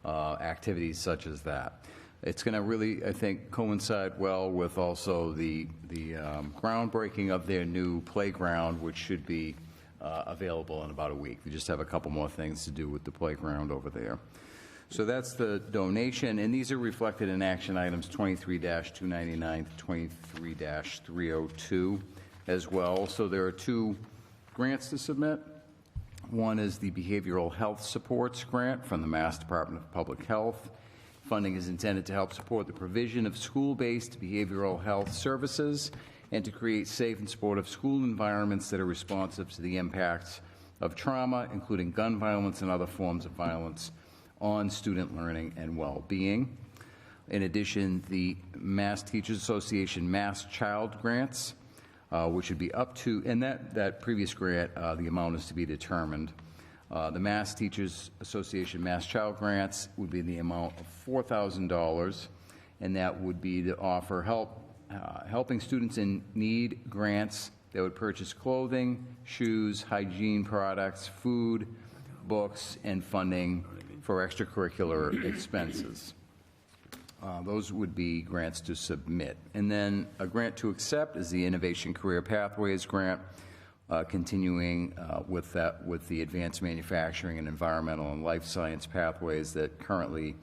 activities such as that. It's going to really, I think, coincide well with also the groundbreaking of their new playground, which should be available in about a week. We just have a couple more things to do with the playground over there. So that's the donation, and these are reflected in action items 23-299 to 23-302 as well. So there are 2 grants to submit. One is the Behavioral Health Supports Grant from the Mass Department of Public Health. Funding is intended to help support the provision of school-based behavioral health services and to create safe and supportive school environments that are responsive to the impacts of trauma, including gun violence and other forms of violence, on student learning and well-being. In addition, the Mass Teachers Association Mass Child Grants, which would be up to, and that previous grant, the amount is to be determined. The Mass Teachers Association Mass Child Grants would be in the amount of $4,000, and that would be to offer helping students in need grants that would purchase clothing, shoes, hygiene products, food, books, and funding for extracurricular expenses. Those would be grants to submit. And then a grant to accept is the Innovation Career Pathways Grant, continuing with the advanced manufacturing and environmental and life science pathways that currently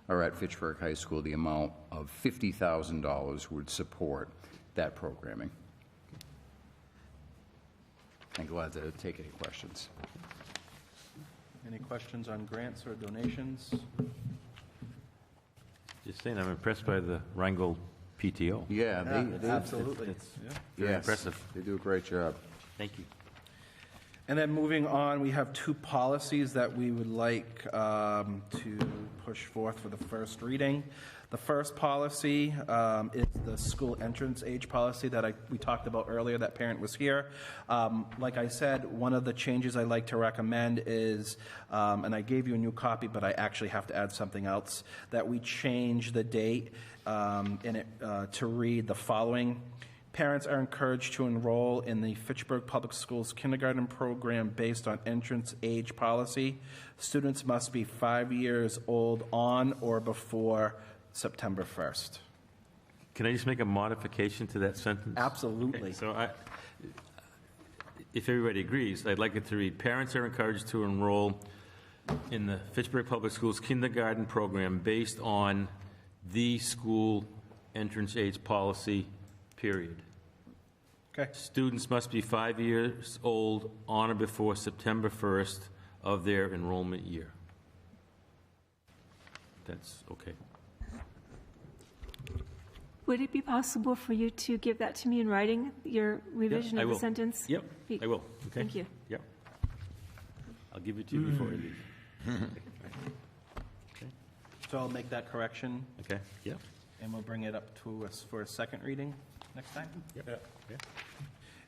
are at Fitchburg High School. The amount of $50,000 would support that programming. I'm glad to take any questions. Any questions on grants or donations? Just saying, I'm impressed by the Rheingold PTO. Yeah, they absolutely. It's very impressive. They do a great job. Thank you. And then moving on, we have 2 policies that we would like to push forth for the first reading. The first policy is the school entrance age policy that we talked about earlier, that parent was here. Like I said, one of the changes I'd like to recommend is, and I gave you a new copy, but I actually have to add something else, that we change the date in it to read the following. Parents are encouraged to enroll in the Fitchburg Public Schools kindergarten program based on entrance age policy. Students must be 5 years old on or before September 1st. Can I just make a modification to that sentence? Absolutely. Okay, so if everybody agrees, I'd like it to read, parents are encouraged to enroll in the Fitchburg Public Schools kindergarten program based on the school entrance age policy, period. Okay. Students must be 5 years old on or before September 1st of their enrollment year. That's okay. Would it be possible for you to give that to me in writing, your revision of the sentence? Yep, I will. Okay. Thank you. Yep. I'll give it to you before I leave. Okay. So I'll make that correction. Okay. Yep. And we'll bring it up to us for a second reading next time. Yep. Yeah.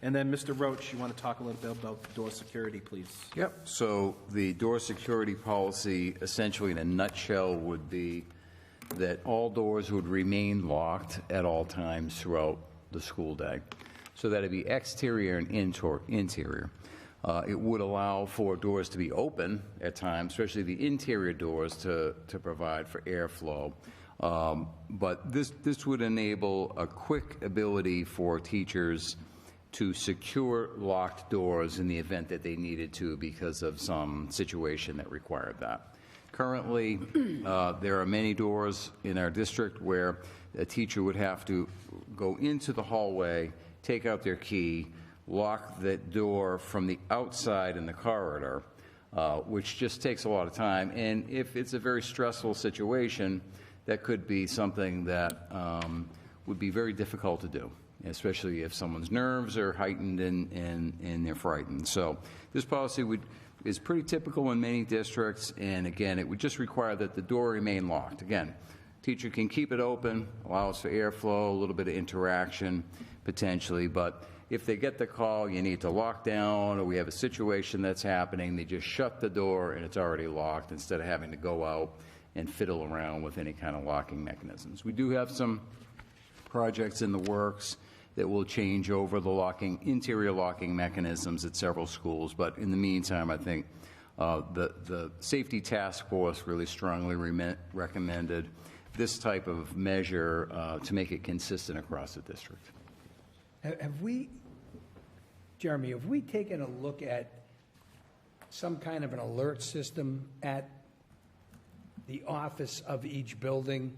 And then, Mr. Roach, you want to talk a little bit about door security, please? Yep. So the door security policy, essentially in a nutshell, would be that all doors would remain locked at all times throughout the school day. So that it'd be exterior and interior. It would allow for doors to be open at times, especially the interior doors to provide for airflow. But this would enable a quick ability for teachers to secure locked doors in the event that they needed to because of some situation that required that. Currently, there are many doors in our district where a teacher would have to go into the hallway, take out their key, lock the door from the outside in the corridor, which just takes a lot of time. And if it's a very stressful situation, that could be something that would be very difficult to do, especially if someone's nerves are heightened and they're frightened. So this policy is pretty typical in many districts, and again, it would just require that the door remain locked. Again, teacher can keep it open, allows for airflow, a little bit of interaction potentially, but if they get the call, you need to lock down, or we have a situation that's happening, they just shut the door and it's already locked instead of having to go out and fiddle around with any kind of locking mechanisms. We do have some projects in the works that will change over the interior locking mechanisms at several schools. But in the meantime, I think the safety task force really strongly recommended this type of measure to make it consistent across the district. Have we, Jeremy, have we taken a look at some kind of an alert system at the office of each building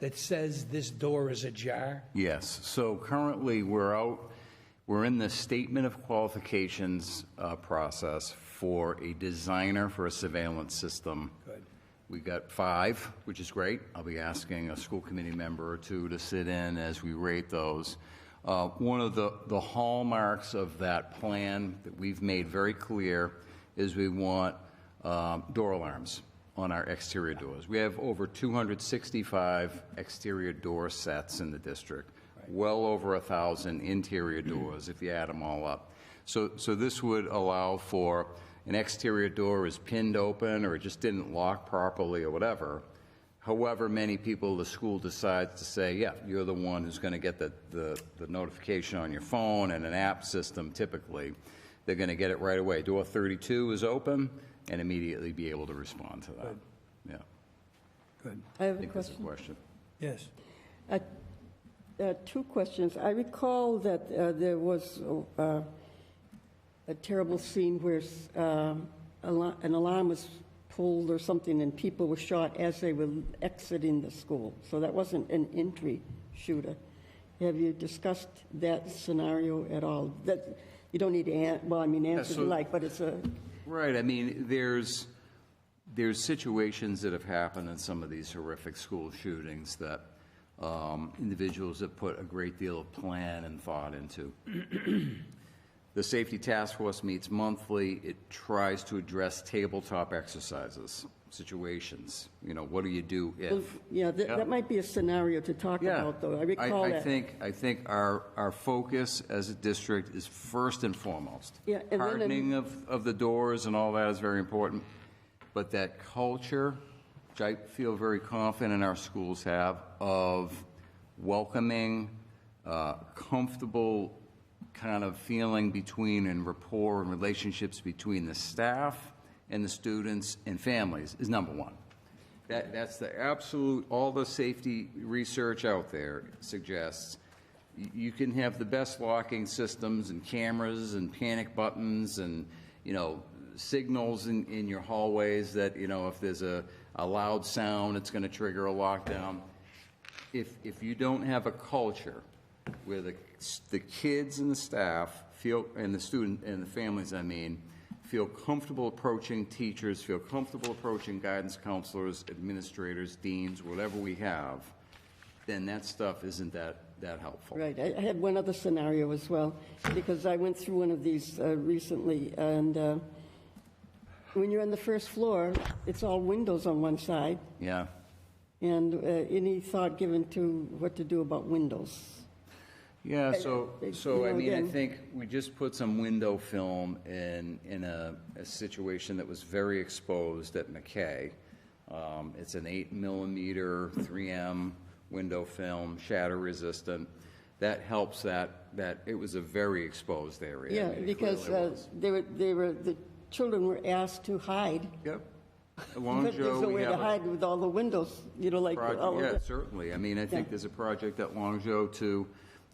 that says this door is ajar? Yes. So currently, we're in the statement of qualifications process for a designer for a surveillance system. Good. We got 5, which is great. I'll be asking a school committee member or 2 to sit in as we rate those. One of the hallmarks of that plan that we've made very clear is we want door alarms on our exterior doors. We have over 265 exterior door sets in the district, well over 1,000 interior doors if you add them all up. So this would allow for an exterior door is pinned open or it just didn't lock properly or whatever. However many people the school decides to say, yeah, you're the one who's going to get the notification on your phone and an app system typically, they're going to get it right away. Door 32 is open and immediately be able to respond to that. Good. Yeah. Good. I have a That's a question. Yes. 2 questions. I recall that there was a terrible scene where an alarm was pulled or something and people were shot as they were exiting the school. So that wasn't an entry shooter. Have you discussed that scenario at all? That you don't need to answer if you like, but it's a... Right. I mean, there's situations that have happened in some of these horrific school shootings that individuals have put a great deal of plan and thought into. The Safety Task Force meets monthly. It tries to address tabletop exercises, situations. You know, what do you do if? Well, yeah, that might be a scenario to talk about, though. I recall that. I think our focus as a district is first and foremost. Yeah, and hardening of the doors and all that is very important. But that culture, which I feel very confident our schools have, of welcoming, comfortable kind of feeling between and rapport and relationships between the staff and the students and families is number 1. That's the absolute, all the safety research out there suggests you can have the best locking systems and cameras and panic buttons and, signals in your hallways that, if there's a loud sound, it's going to trigger a lockdown. If you don't have a culture where the kids and the staff feel, and the student and the families, feel comfortable approaching teachers, feel comfortable approaching guidance counselors, administrators, deans, whatever we have, then that stuff isn't that helpful. Right. I had one other scenario as well, because I went through one of these recently, and when you're on the first floor, it's all windows on one side. Yeah. And any thought given to what to do about windows? Yeah, I think we just put some window film in a situation that was very exposed at McKay. It's an 8mm 3M window film, shatter resistant. That helps that it was a very exposed area. Yeah, because the children were asked to hide. Yep. But there's no way to hide with all the windows, certainly. I think there's a project at Longjo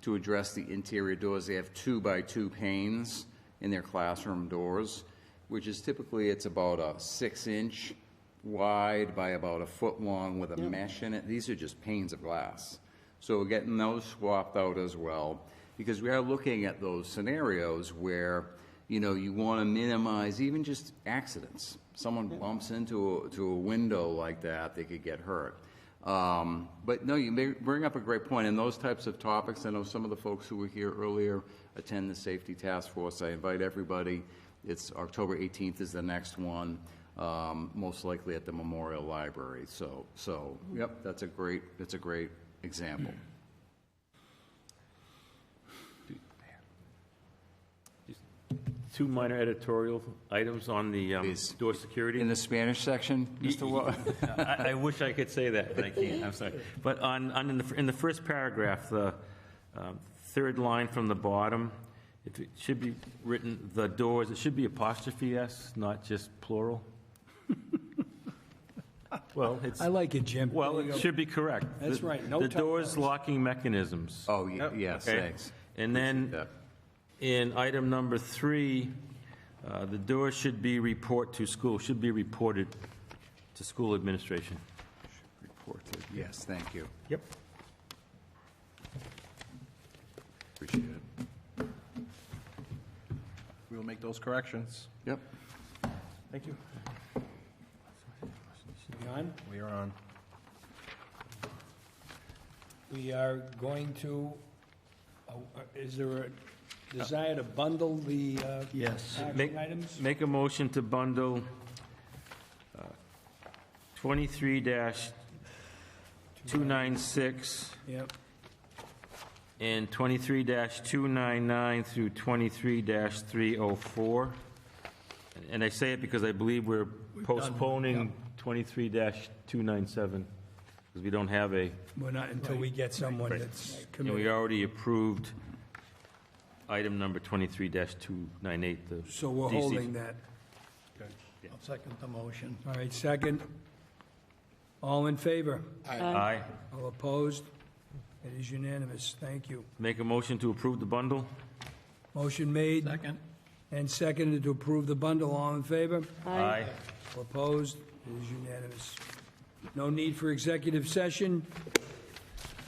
to address the interior doors. They have 2x2 panes in their classroom doors, which is typically, it's about a 6-inch wide by about a foot long with a mesh in it. These are just panes of glass. So we're getting those swapped out as well, because we are looking at those scenarios where, you want to minimize even just accidents. Someone bumps into a window like that, they could get hurt. But no, you may bring up a great point. In those types of topics, I know some of the folks who were here earlier attend the Safety Task Force. I invite everybody. It's October 18th is the next one, most likely at the Memorial Library. So yep, that's a great example. Two minor editorial items on the door security. In the Spanish section, Mr. Wall? I wish I could say that, but I can't. I'm sorry. But in the first paragraph, Third line from the bottom, if it should be written, the doors, it should be apostrophe S, not just plural. Well, it's... I like it, Jim. Well, There you it go. should be correct. That's The- right, no The typos. doors locking mechanisms. Oh, yes, Okay? thanks. And then, in item number 3, the doors should be reported to school administration. Reported, yes, thank you. Yep. Appreciate it. We will make those corrections. Yep. Thank you. We on? We are on. We are going to, is there a desire to bundle the Yes. action items? Make a motion to bundle 23-296 Yep. and 23-299 through 23-304. And I say it because I believe we're postponing 23-297, because we don't have a... We're not until we get someone Right. that's And committed. we already approved item number 23-298, the... So we're DC. holding that. I'll second the motion. All right, second. All in favor? Aye. All opposed? It is unanimous. Thank you. Make a motion to approve the bundle? Motion made. Second. And seconded to approve the bundle. All in favor? Aye. All opposed? It is unanimous. No need for executive session.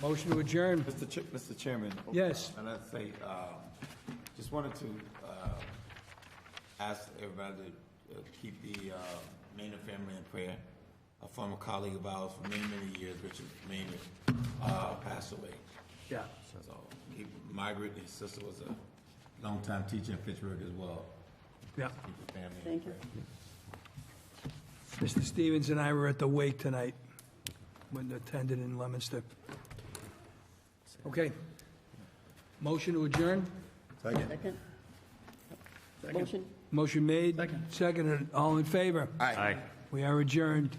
Motion to adjourn. Mr. Chairman? Yes. And I'd say, just wanted to ask everybody to keep the Maynard family in prayer. A former colleague of ours for many, many years, Richard Maynard, passed away. Yeah. So Margaret, his sister, was a longtime teacher in Fitchburg as well. Yeah. Keep the family in Thank you. prayer. Mr. Stevens and I were at the wake tonight when attended in Leominster. Okay. Motion to adjourn? Second? Motion? Motion made. Seconded. All in favor? Aye. We are adjourned.